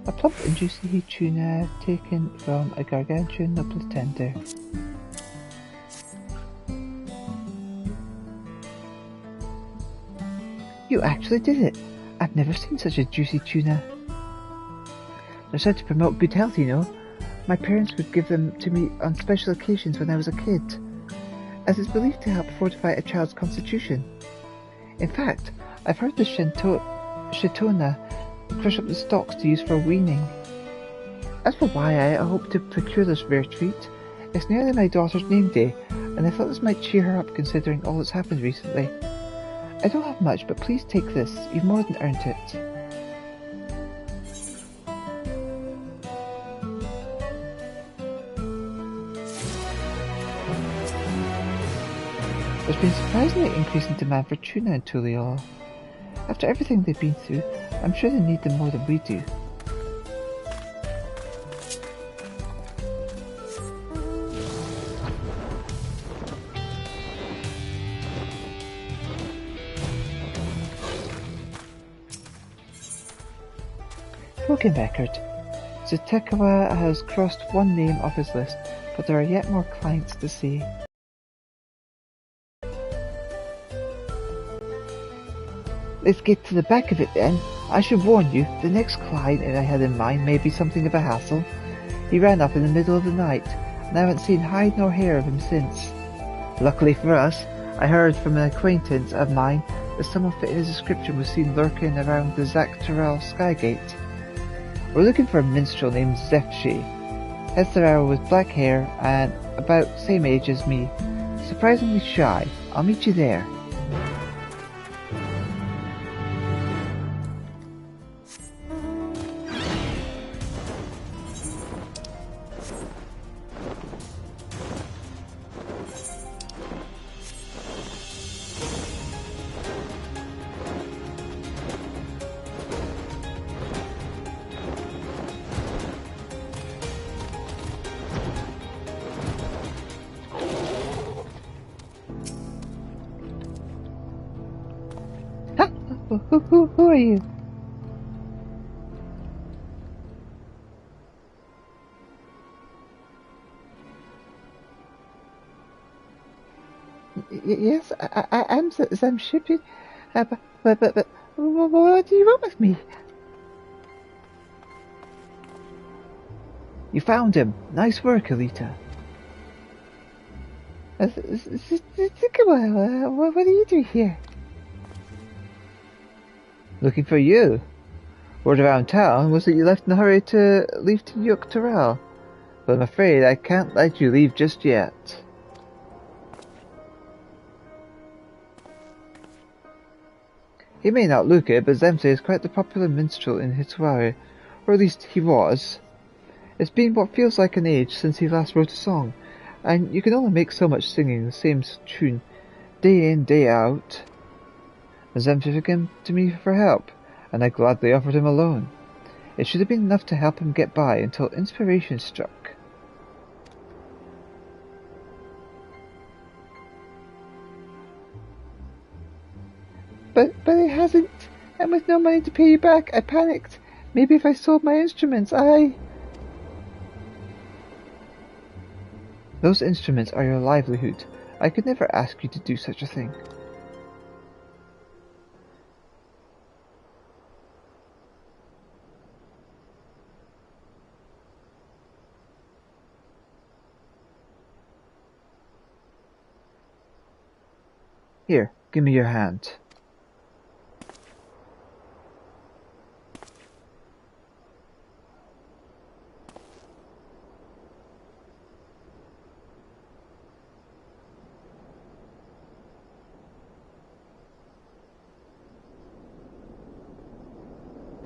A plump and juicy tuna taken from a gargantuan Nopolatender. You actually did it! I've never seen such a juicy tuna. They're said to promote good health, you know. My parents would give them to me on special occasions when I was a kid, as it's believed to help fortify a child's constitution. In fact, I've heard the Shitona crush up the stalks to use for weaning. As for why I hope to procure this rare treat, it's nearly my daughter's name day, and I thought this might cheer her up considering all that's happened recently. I don't have much, but please take this. You've more than earned it. There's been a surprisingly increasing demand for tuna in Tuliol. After everything they've been through, I'm sure they need them more than we do. Spoken record. Zutekawa has crossed one name off his list, but there are yet more clients to see. Let's get to the back of it then. I should warn you, the next client that I had in mind may be something of a hassle. He ran off in the middle of the night, and I haven't seen hide nor hair of him since. Luckily for us, I heard from an acquaintance of mine that someone fitting his description was seen lurking around the Dawntrail Skygate. We're looking for a minstrel named Zefshi. Heads around with black hair and about the same age as me. Surprisingly shy. I'll meet you there. Who are you? Yes, I'm Sam Shippy. But what do you want with me? You found him. Nice work, Elita. What are you doing here? Looking for you. Word around town was that you left in a hurry to leave to Dawntrail, but I'm afraid I can't let you leave just yet. He may not look it, but Zemse is quite the popular minstrel in Hituari, or at least he was. It's been what feels like an age since he last wrote a song, and you can only make so much singing the same tune, day in, day out. Zemse came to me for help, and I gladly offered him a loan. It should have been enough to help him get by until inspiration struck. But it hasn't, and with no money to pay you back, I panicked. Maybe if I sold my instruments, Those instruments are your livelihood. I could never ask you to do such a thing. Here, give me your hand.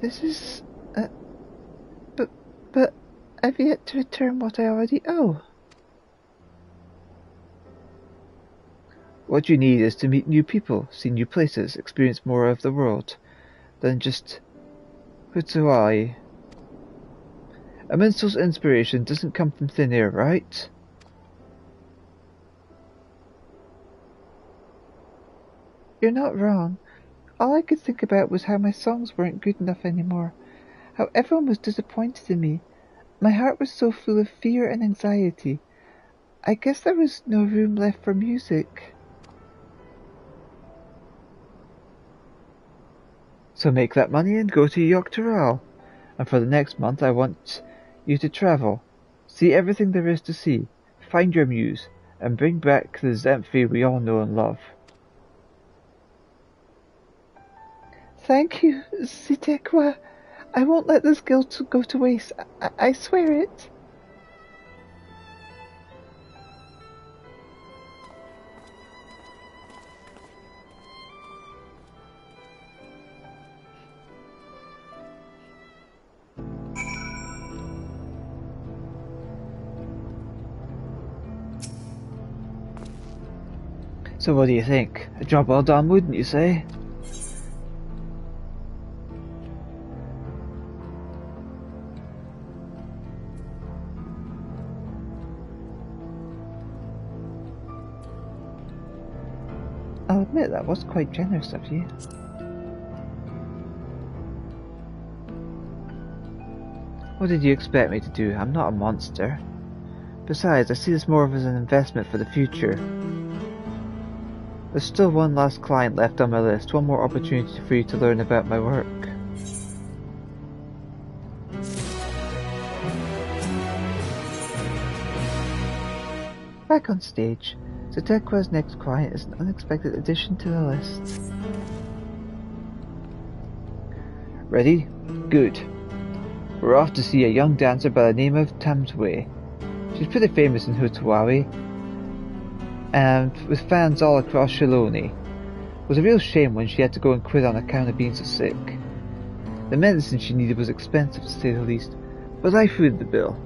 This is... But I've yet to return what I already owe. What you need is to meet new people, see new places, experience more of the world than just Hituari. A minstrel's inspiration doesn't come from thin air, right? You're not wrong. All I could think about was how my songs weren't good enough anymore, how everyone was disappointed in me. My heart was so full of fear and anxiety. I guess there was no room left for music. So make that money and go to Dawntrail. And for the next month I want you to travel, see everything there is to see, find your muse, and bring back the Zemfe we all know and love. Thank you, Zitekwa. I won't let this guilt go to waste. I swear it. So what do you think? A job well done, wouldn't you say? I'll admit that was quite generous of you. What did you expect me to do? I'm not a monster. Besides, I see this more as an investment for the future. There's still one last client left on my list, one more opportunity for you to learn about my work. Back on stage, Zatequa's next client is an unexpected addition to the list. Ready? Good. We're off to see a young dancer by the name of Tamsway. She's pretty famous in Hutawawi, and with fans all across Shiloni. It was a real shame when she had to go and quit on account of being so sick. The medicine she needed was expensive, to say the least, but I footed the bill.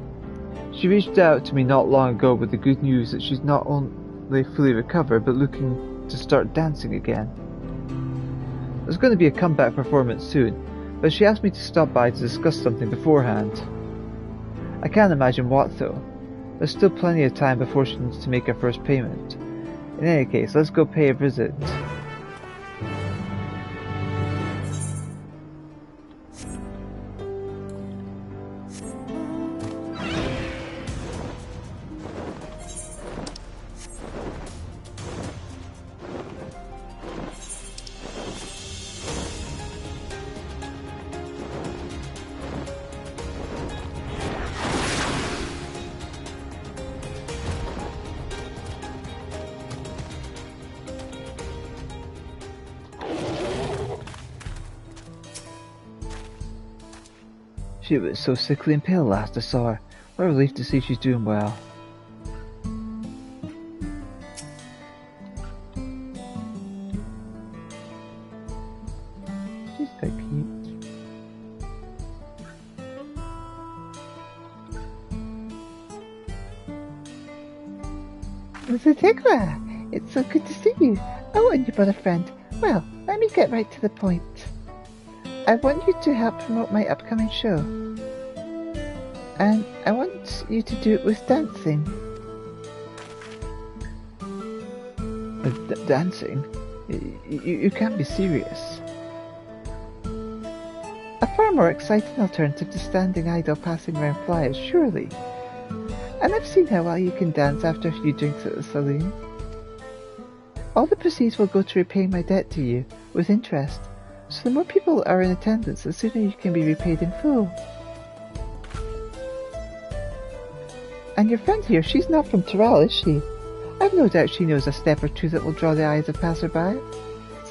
She reached out to me not long ago with the good news that she's not only fully recovered, but looking to start dancing again. There's going to be a comeback performance soon, but she asked me to stop by to discuss something beforehand. I can't imagine what though. There's still plenty of time before she needs to make her first payment. In any case, let's go pay a visit. She was so sickly and pale last I saw her. What a relief to see she's doing well. She's quite cute. Zatequa, it's so good to see you. Oh, and you brought a friend. Well, let me get right to the point. I want you to help promote my upcoming show. And I want you to do it with dancing. Dancing? You can't be serious. A far more exciting alternative to standing idle passing around flyers, surely. And I've seen how well you can dance after a few drinks at the saloon. All the proceeds will go to repaying my debt to you, with interest. So the more people are in attendance, the sooner you can be repaid in full. And your friend here, she's not from Tyrrell, is she? I've no doubt she knows a step or two that will draw the eyes of passersby.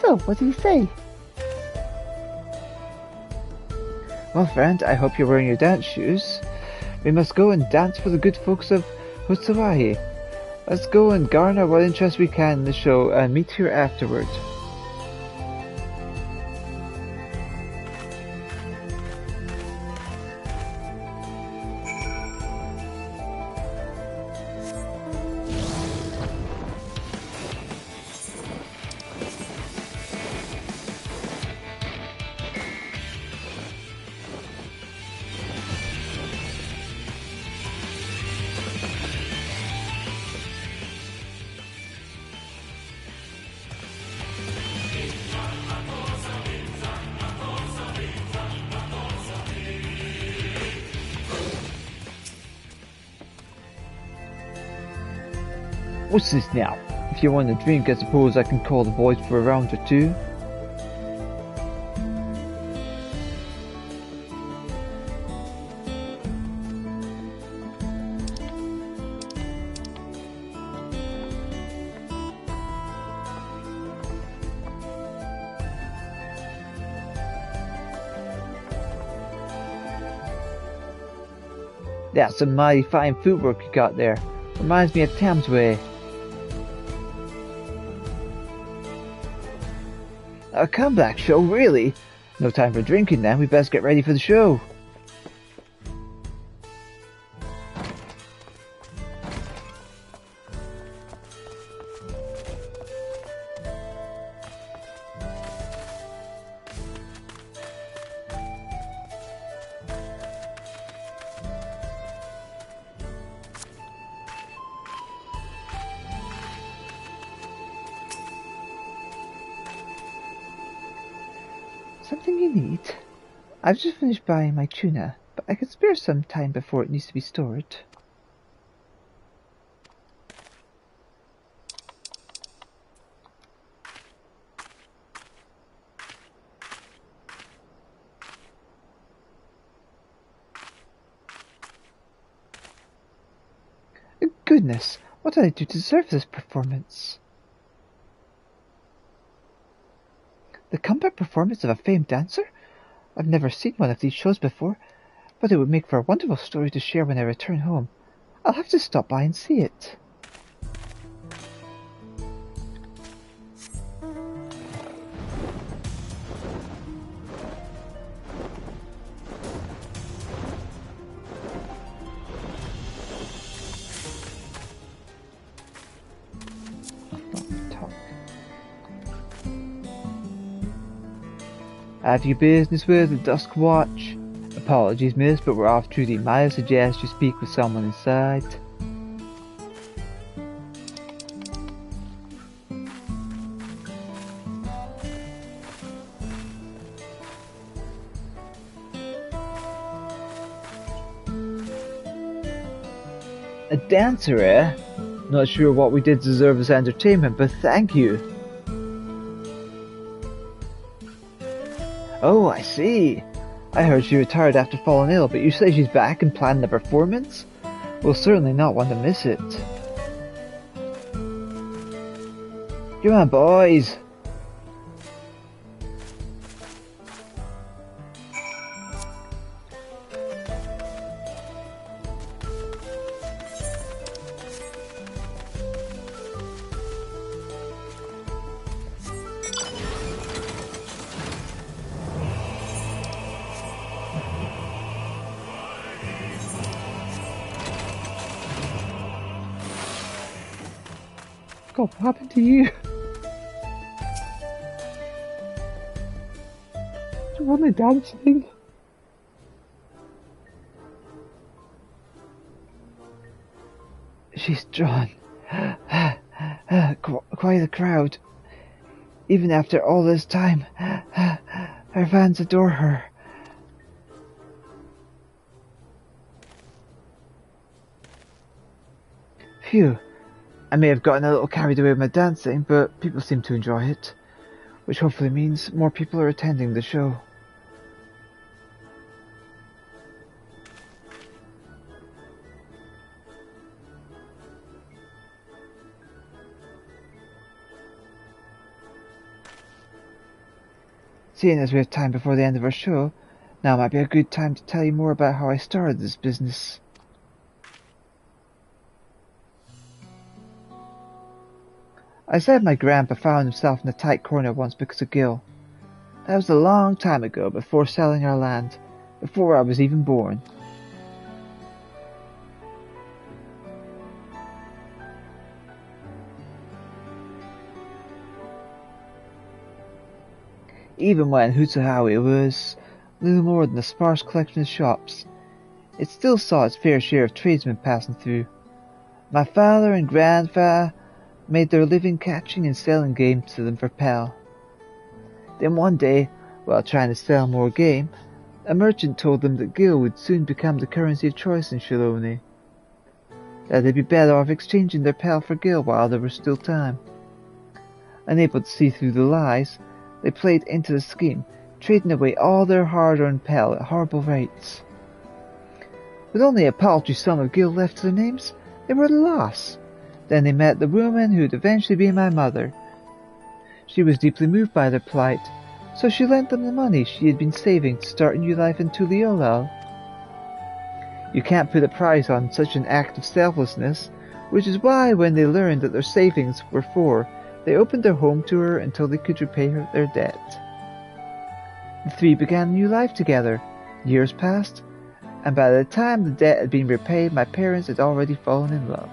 So, what do you say? Well, friend, I hope you're wearing your dance shoes. We must go and dance for the good folks of Hutawahi. Let's go and garner what interest we can in the show and meet here afterward. What's this now? If you want a drink, I suppose I can call the boys for a round or two. That's some mighty fine footwork you got there. Reminds me of Tamsway. A comeback show, really? No time for drinking then, we best get ready for the show. Something you need? I've just finished buying my tuna, but I could spare some time before it needs to be stored. Goodness, What did I do to deserve this performance? The comeback performance of a famed dancer? I've never seen one of these shows before, but it would make for a wonderful story to share when I return home. I'll have to stop by and see it. Have you business with the Dusk Watch? Apologies, miss, but we're off duty. Might I suggest you speak with someone inside? A dancer, eh? Not sure what we did to deserve this entertainment, but thank you. Oh, I see. I heard she retired after falling ill, but you say she's back and planning a performance? We'll certainly not want to miss it. Come on, boys. God, what happened to you? You're only dancing. She's drawn quite a crowd. Even after all this time, her fans adore her. Phew. I may have gotten a little carried away with my dancing, but people seem to enjoy it, which hopefully means more people are attending the show. Seeing as we have time before the end of our show, now might be a good time to tell you more about how I started this business. I said my grandpa found himself in a tight corner once because of Gil. That was a long time ago, before selling our land, before I was even born. Even when Hootsahowie was little more than a sparse collection of shops, it still saw its fair share of tradesmen passing through. My father and grandfather made their living catching and selling game to them for Pell. Then one day, while trying to sell more game, a merchant told them that Gil would soon become the currency of choice in Shiloni, that they'd be better off exchanging their Pell for Gil while there was still time. Unable to see through the lies, they played into the scheme, trading away all their hard-earned Pell at horrible rates. With only a paltry sum of Gil left to their names, they were at a loss. Then they met the woman who would eventually be my mother. She was deeply moved by their plight, so she lent them the money she had been saving to start a new life in Tuliolal. You can't put a price on such an act of selflessness, which is why when they learned that their savings were for, they opened their home to her until they could repay her their debt. The three began a new life together. Years passed, and by the time the debt had been repaid, my parents had already fallen in love.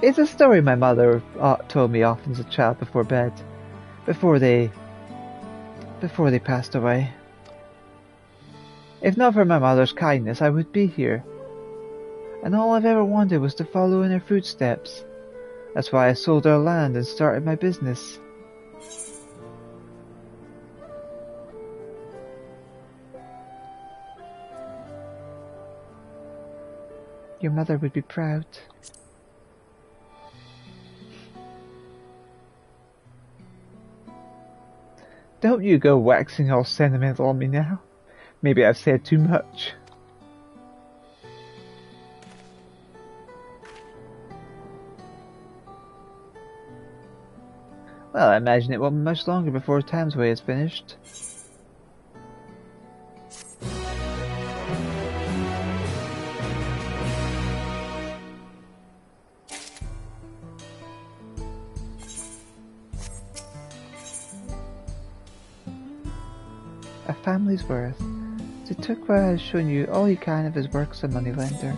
It's a story my mother told me often as a child before bed, before they passed away. If not for my mother's kindness, I would be here. And all I've ever wanted was to follow in her footsteps. That's why I sold our land and started my business. Your mother would be proud. Don't you go waxing all sentimental on me now. Maybe I've said too much. Well, I imagine it won't be much longer before Thamesway is finished. A family's worth. The Turquoise has shown you all you can of his work as a moneylender.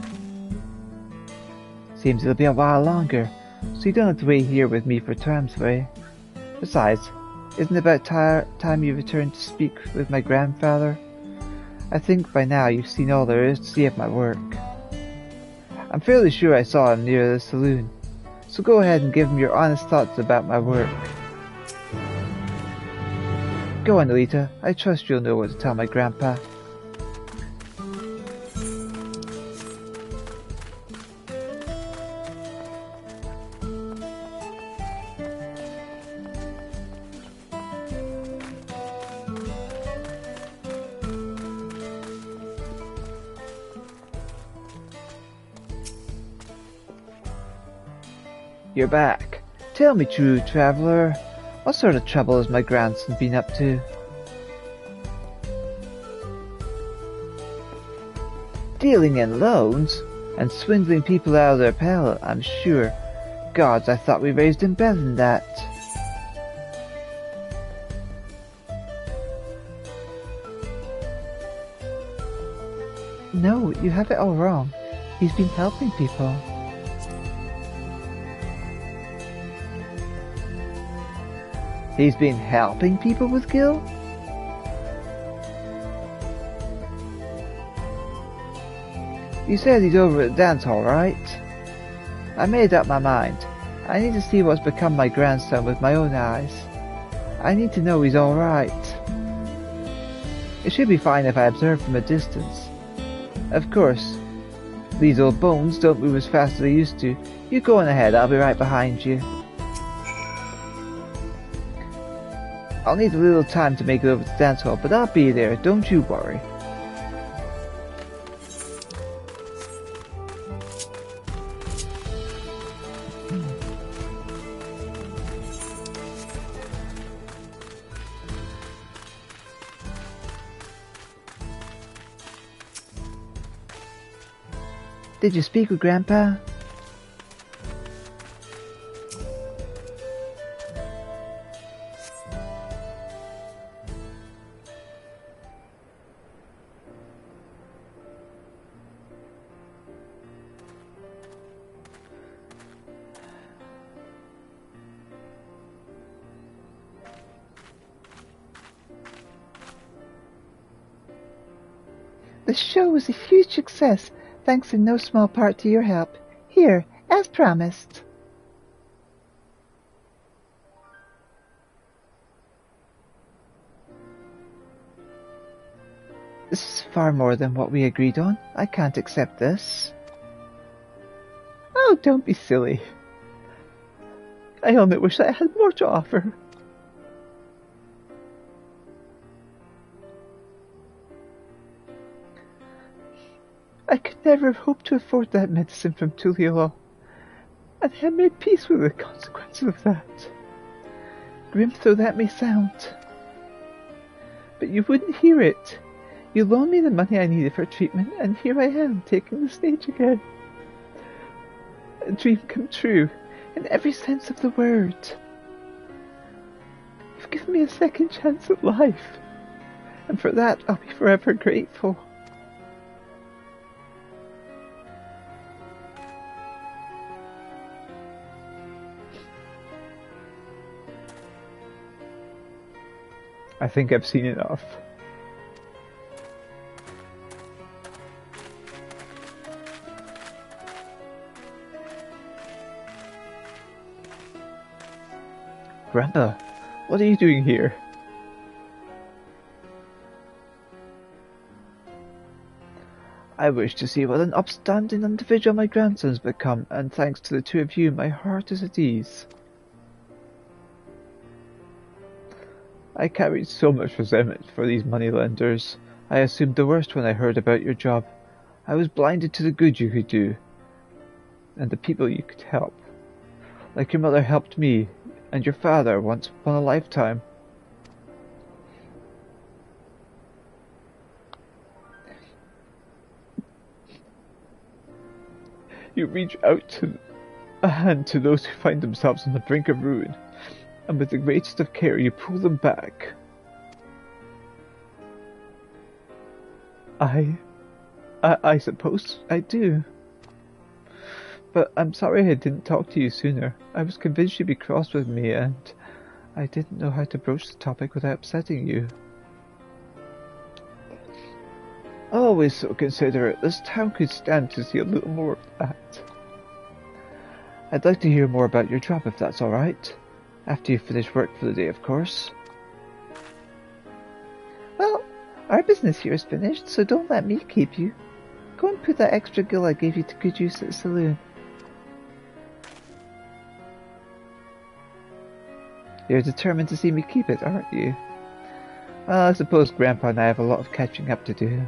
Seems it'll be a while longer, so you don't have to wait here with me for Thamesway. Besides, isn't it about time you returned to speak with my grandfather? I think by now you've seen all there is to see of my work. I'm fairly sure I saw him near the saloon, so go ahead and give him your honest thoughts about my work. Go on, Elita. I trust you'll know what to tell my grandpa. You're back. Tell me, true traveller, what sort of trouble has my grandson been up to? Dealing in loans and swindling people out of their pay, I'm sure. Gods, I thought we raised him better than that. No, you have it all wrong. He's been helping people. He's been helping people with Gil? You said he's over at the dance hall, right? I made up my mind. I need to see what's become my grandson with my own eyes. I need to know he's alright. It should be fine if I observe from a distance. Of course, these old bones don't move as fast as they used to. You go on ahead, I'll be right behind you. I'll need a little time to make it over to the dance hall, but I'll be there, don't you worry. Did you speak with Grandpa? The show was a huge success, thanks in no small part to your help. Here, as promised. This is far more than what we agreed on. I can't accept this. Oh, don't be silly. I only wish I had more to offer. I could never have hoped to afford that medicine from Tuliolo, and I made peace with the consequences of that. Grim though that may sound. But you wouldn't hear it. You loaned me the money I needed for treatment, and here I am, taking the stage again. A dream come true, in every sense of the word. You've given me a second chance at life, and for that I'll be forever grateful. I think I've seen enough. Grandpa, what are you doing here? I wish to see what an upstanding individual my grandson's become, and thanks to the two of you, my heart is at ease. I carried so much resentment for these moneylenders. I assumed the worst when I heard about your job. I was blinded to the good you could do, and the people you could help. Like your mother helped me, and your father once upon a lifetime. You reach out to a hand to those who find themselves on the brink of ruin, and with the greatest of care you pull them back. I suppose I do. But I'm sorry I didn't talk to you sooner. I was convinced you'd be cross with me, and I didn't know how to broach the topic without upsetting you. Always so considerate. This town could stand to see a little more of that. I'd like to hear more about your job, if that's alright. After you finish work for the day, of course. Well, our business here is finished, so don't let me keep you. Go and put that extra gill I gave you to good use at the saloon. You're determined to see me keep it, aren't you? Well, I suppose Grandpa and I have a lot of catching up to do.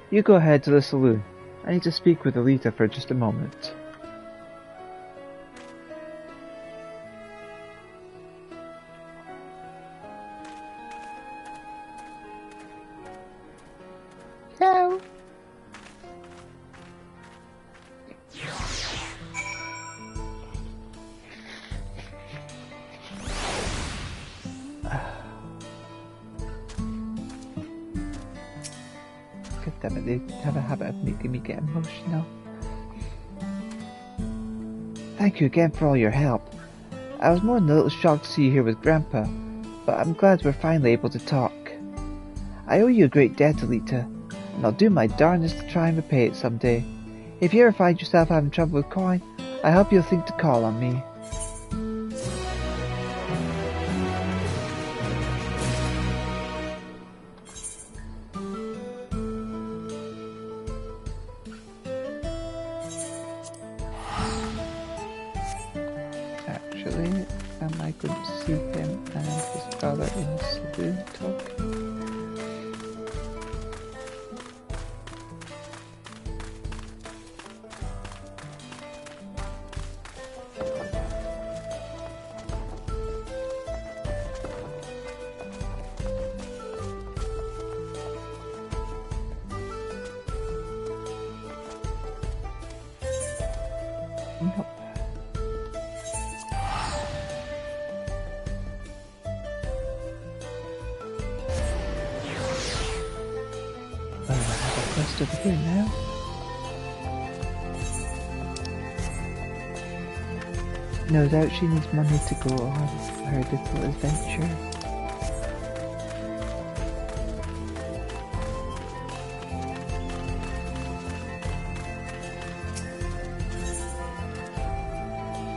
You go ahead to the saloon. I need to speak with Elita for just a moment. Ciao. Damn it, they have a habit of making me get emotional. Thank you again for all your help. I was more than a little shocked to see you here with Grandpa, but I'm glad we're finally able to talk. I owe you a great debt, Elita, and I'll do my darndest to try and repay it someday. If you ever find yourself having trouble with coin, I hope you'll think to call on me. Actually, am I going to see him and his brother in the saloon talking? Nope. I have a quest over here now. No doubt she needs money to go on her little adventure.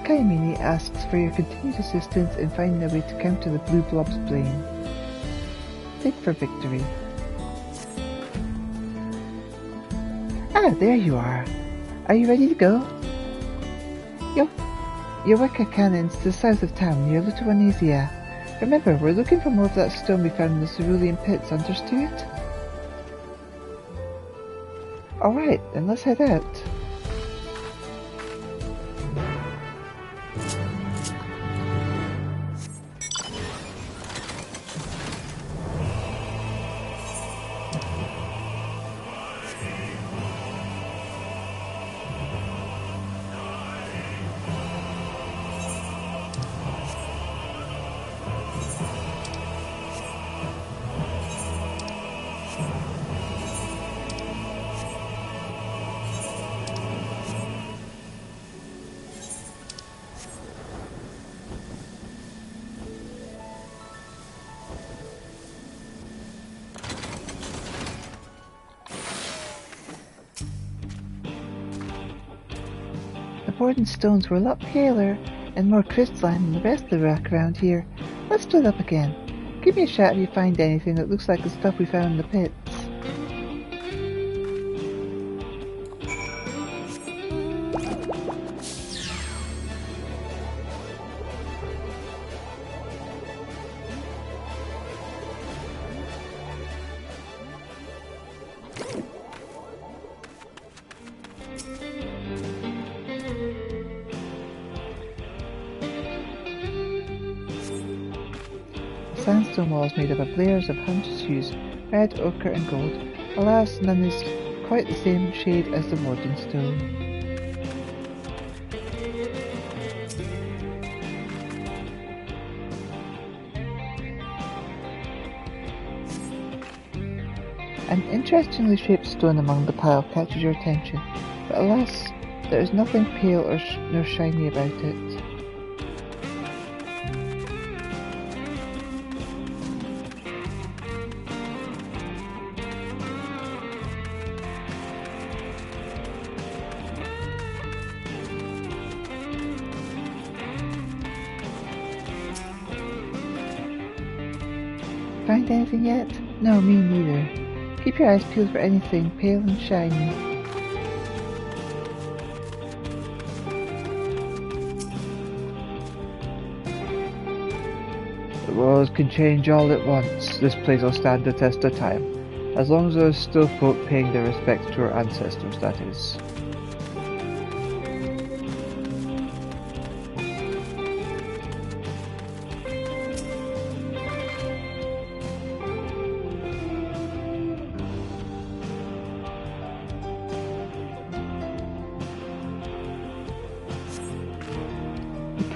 Kaimini asks for your continued assistance in finding a way to counter the blue blob's blame. Dig for victory. Ah, there you are. Are you ready to go? Your Wicca cannon's to the south of town, near Little Anesia. Remember, we're looking for more of that stone we found in the cerulean pits, understood? Alright, then let's head out. The Borden stones were a lot paler and more crystalline than the rest of the rock around here. Let's split up again. Give me a shout if you find anything that looks like the stuff we found in the pits. sandstone walls made up of layers of hundreds hues, red, ochre and gold. Alas, none is quite the same shade as the warden stone. An interestingly shaped stone among the pile catches your attention, but alas, there is nothing pale nor shiny about it. Find anything yet? No, me neither. Keep your eyes peeled for anything pale and shiny. The world can change all at once. This place will stand the test of time. As long as there are still folk paying their respects to our ancestors, that is.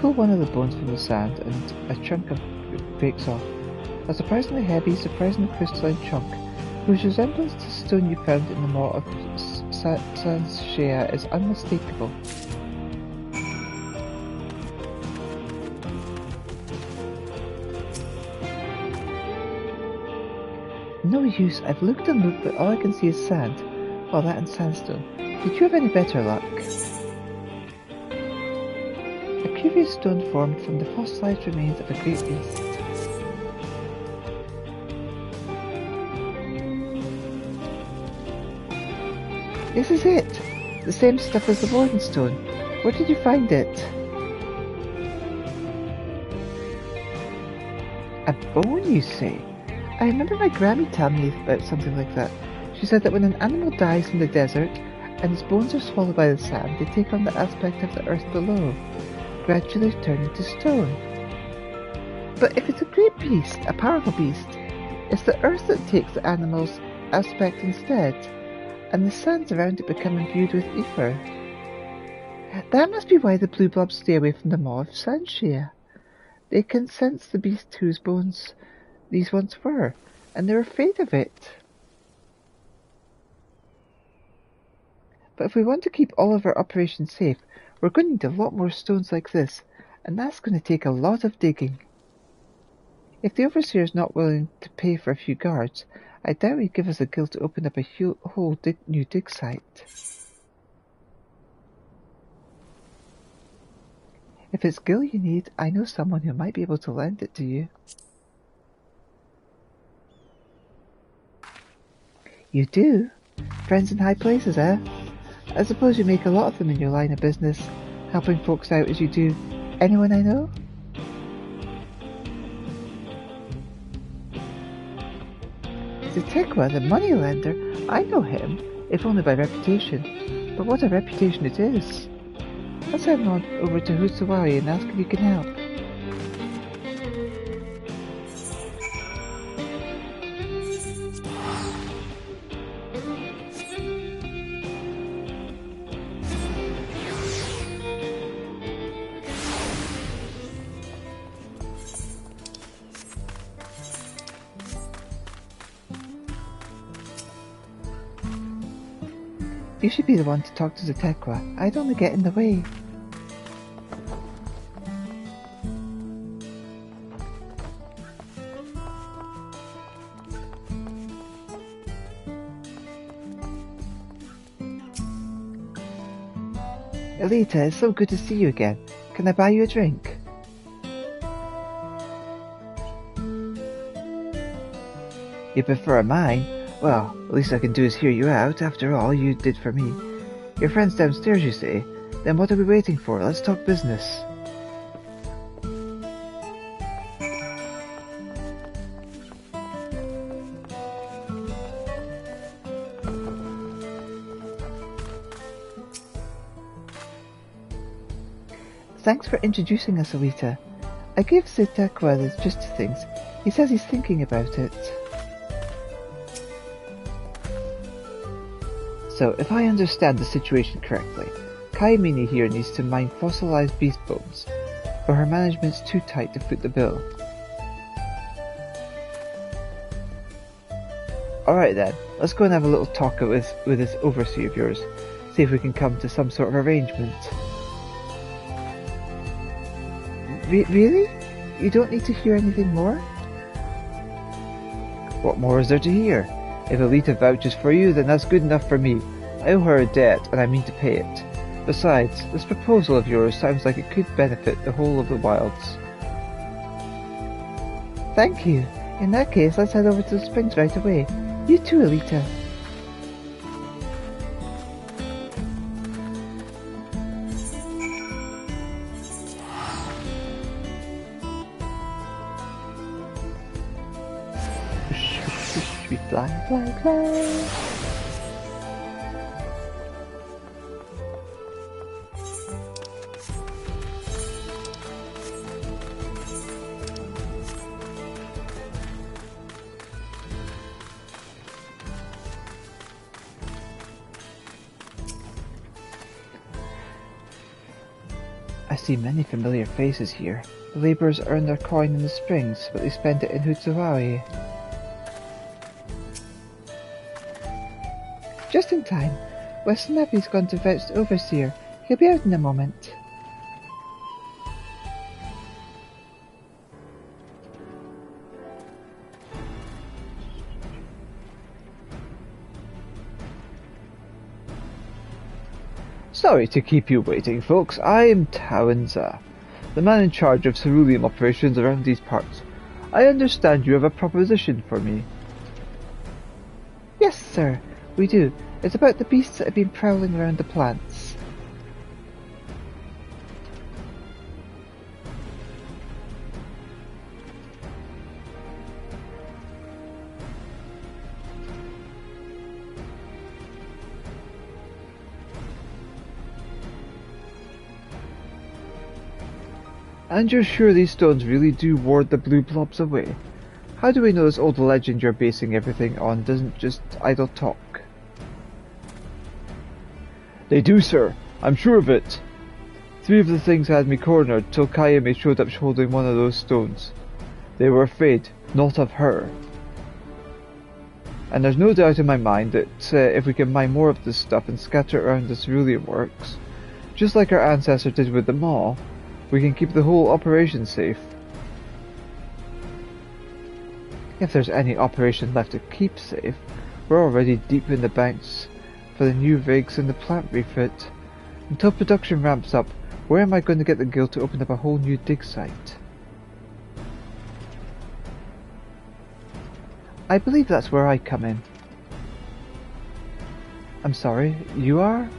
Pull one of the bones from the sand and a chunk of it breaks off. A surprisingly heavy, surprisingly crystalline chunk, whose resemblance to the stone you found in the moor of Sanshea is unmistakable. No use, I've looked and looked, but all I can see is sand. Well, that and sandstone. Did you have any better luck? A curious stone formed from the fossilized remains of a great beast. This is it! The same stuff as the warden stone. Where did you find it? A bone, you say? I remember my Grammy telling me about something like that. She said that when an animal dies in the desert, and its bones are swallowed by the sand, they take on the aspect of the earth below, gradually turning to stone. But if it's a great beast, a powerful beast, it's the earth that takes the animal's aspect instead, and the sands around it become imbued with ether. That must be why the blue blobs stay away from the maw of Sanshea. They can sense the beast whose bones these once were, and they're afraid of it. But if we want to keep all of our operations safe, we're going to need a lot more stones like this, and that's going to take a lot of digging. If the overseer's not willing to pay for a few guards, I doubt he'd give us a guild to open up a whole new dig site. If it's gil you need, I know someone who might be able to lend it to you. You do? Friends in high places, eh? I suppose you make a lot of them in your line of business, helping folks out as you do. Anyone I know? Zetekwa, the moneylender, I know him, if only by reputation. But what a reputation it is. Let's head on over to Husawari and ask if you can help. You should be the one to talk to Zetekwa. I'd only get in the way. Elita, it's so good to see you again. Can I buy you a drink? You prefer mine? Well, the least I can do is hear you out. After all you did for me. Your friend's downstairs, you say? Then what are we waiting for? Let's talk business. Thanks for introducing us, Elita. I gave Zetekwa the gist of things. He says he's thinking about it. So, if I understand the situation correctly, Kayamini here needs to mine fossilized beast bones, but her management's too tight to foot the bill. Alright then, let's go and have a little talk with this overseer of yours, see if we can come to some sort of arrangement. Really? You don't need to hear anything more? What more is there to hear? If Elita vouches for you, then that's good enough for me. I owe her a debt, and I mean to pay it. Besides, this proposal of yours sounds like it could benefit the whole of the wilds. Thank you. In that case, let's head over to the springs right away. You too, Elita. We fly, fly, fly. I see many familiar faces here. The labourers earn their coin in the springs, but they spend it in Hutsuwawi. Just in time. Weston Abbey's gone to fetch the overseer. He'll be out in a moment. Sorry to keep you waiting, folks. I am Tawenza, the man in charge of cerulean operations around these parts. I understand you have a proposition for me. Yes, sir, we do. It's about the beasts that have been prowling around the plants. And you're sure these stones really do ward the blue blobs away? How do we know this old legend you're basing everything on doesn't just idle talk? They do, sir. I'm sure of it. 3 of the things had me cornered till Kayame showed up holding one of those stones. They were afraid, not of her. And there's no doubt in my mind that if we can mine more of this stuff and scatter it around the cerulean works, just like our ancestor did with the maw, we can keep the whole operation safe. If there's any operation left to keep safe, we're already deep in the banks for the new rigs and the plant refit. Until production ramps up, where am I going to get the guild to open up a whole new dig site? I believe that's where I come in. I'm sorry, you are?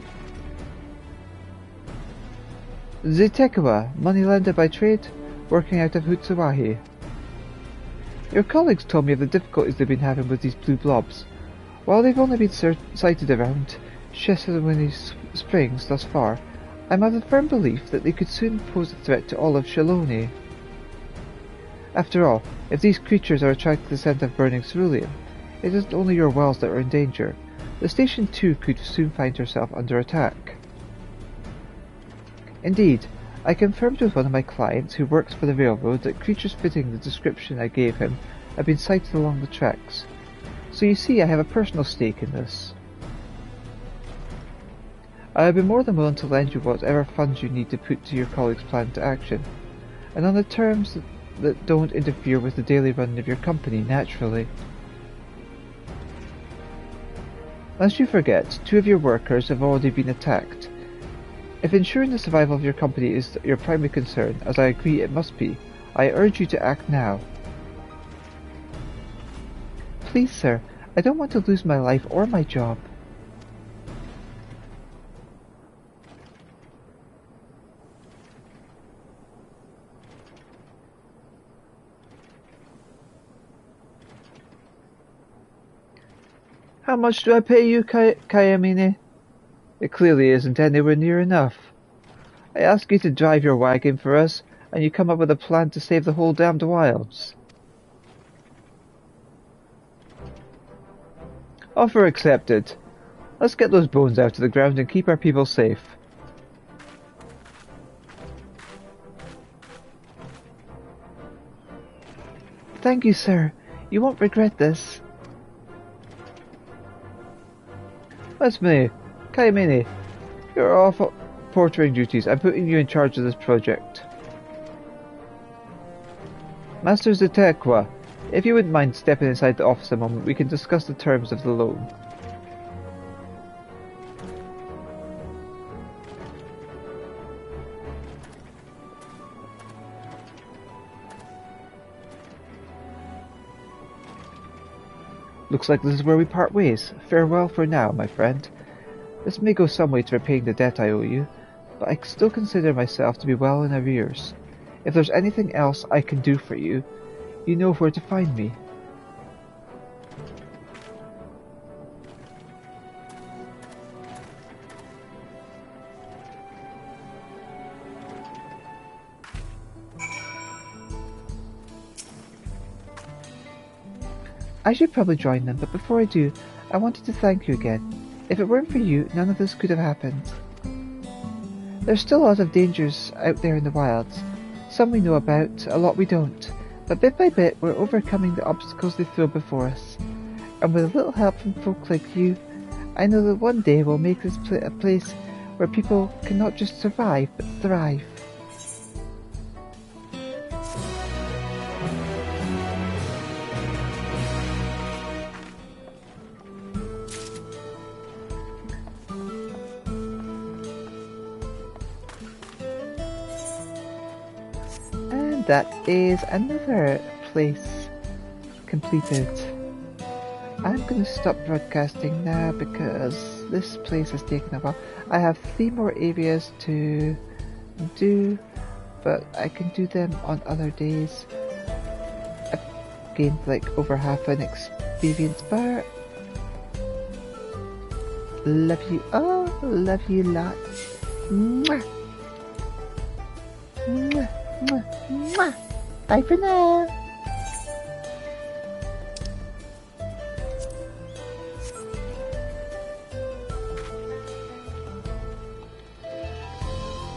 Zetekawa, moneylender by trade, working out of Hutsuwahi. Your colleagues told me of the difficulties they've been having with these blue blobs. While they've only been sighted around Shesawini Springs thus far, I'm of the firm belief that they could soon pose a threat to all of Shaloni. After all, if these creatures are attracted to the scent of burning cerulean, it isn't only your wells that are in danger. The station too could soon find herself under attack. Indeed, I confirmed with one of my clients who works for the railroad that creatures fitting the description I gave him have been sighted along the tracks. So you see, I have a personal stake in this. I have been more than willing to lend you whatever funds you need to put to your colleague's plan into action, and on the terms that don't interfere with the daily running of your company, naturally. Lest you forget, 2 of your workers have already been attacked. If ensuring the survival of your company is your primary concern, as I agree it must be, I urge you to act now. Please, sir, I don't want to lose my life or my job. How much do I pay you, Kayamine? It clearly isn't anywhere near enough. I ask you to drive your wagon for us, and you come up with a plan to save the whole damned wilds. Offer accepted. Let's get those bones out of the ground and keep our people safe. Thank you, sir. You won't regret this. Esme, Kaimini, you're off portering duties. I'm putting you in charge of this project. Master Zetekwa, if you wouldn't mind stepping inside the office a moment, we can discuss the terms of the loan. Looks like this is where we part ways. Farewell for now, my friend. This may go some way to repaying the debt I owe you, but I still consider myself to be well in arrears. If there's anything else I can do for you, you know where to find me. I should probably join them, but before I do, I wanted to thank you again. If it weren't for you, none of this could have happened. There's still a lot of dangers out there in the wilds. Some we know about, a lot we don't. But bit by bit, we're overcoming the obstacles they throw before us. And with a little help from folk like you, I know that one day we'll make this a place where people can not just survive, but thrive. That is another place completed. I'm going to stop broadcasting now because this place has taken a while. I have 3 more areas to do, but I can do them on other days. I've gained like over half an experience bar. Love you all, love you lots. Mwah. Mwah. Mwah. Bye for now.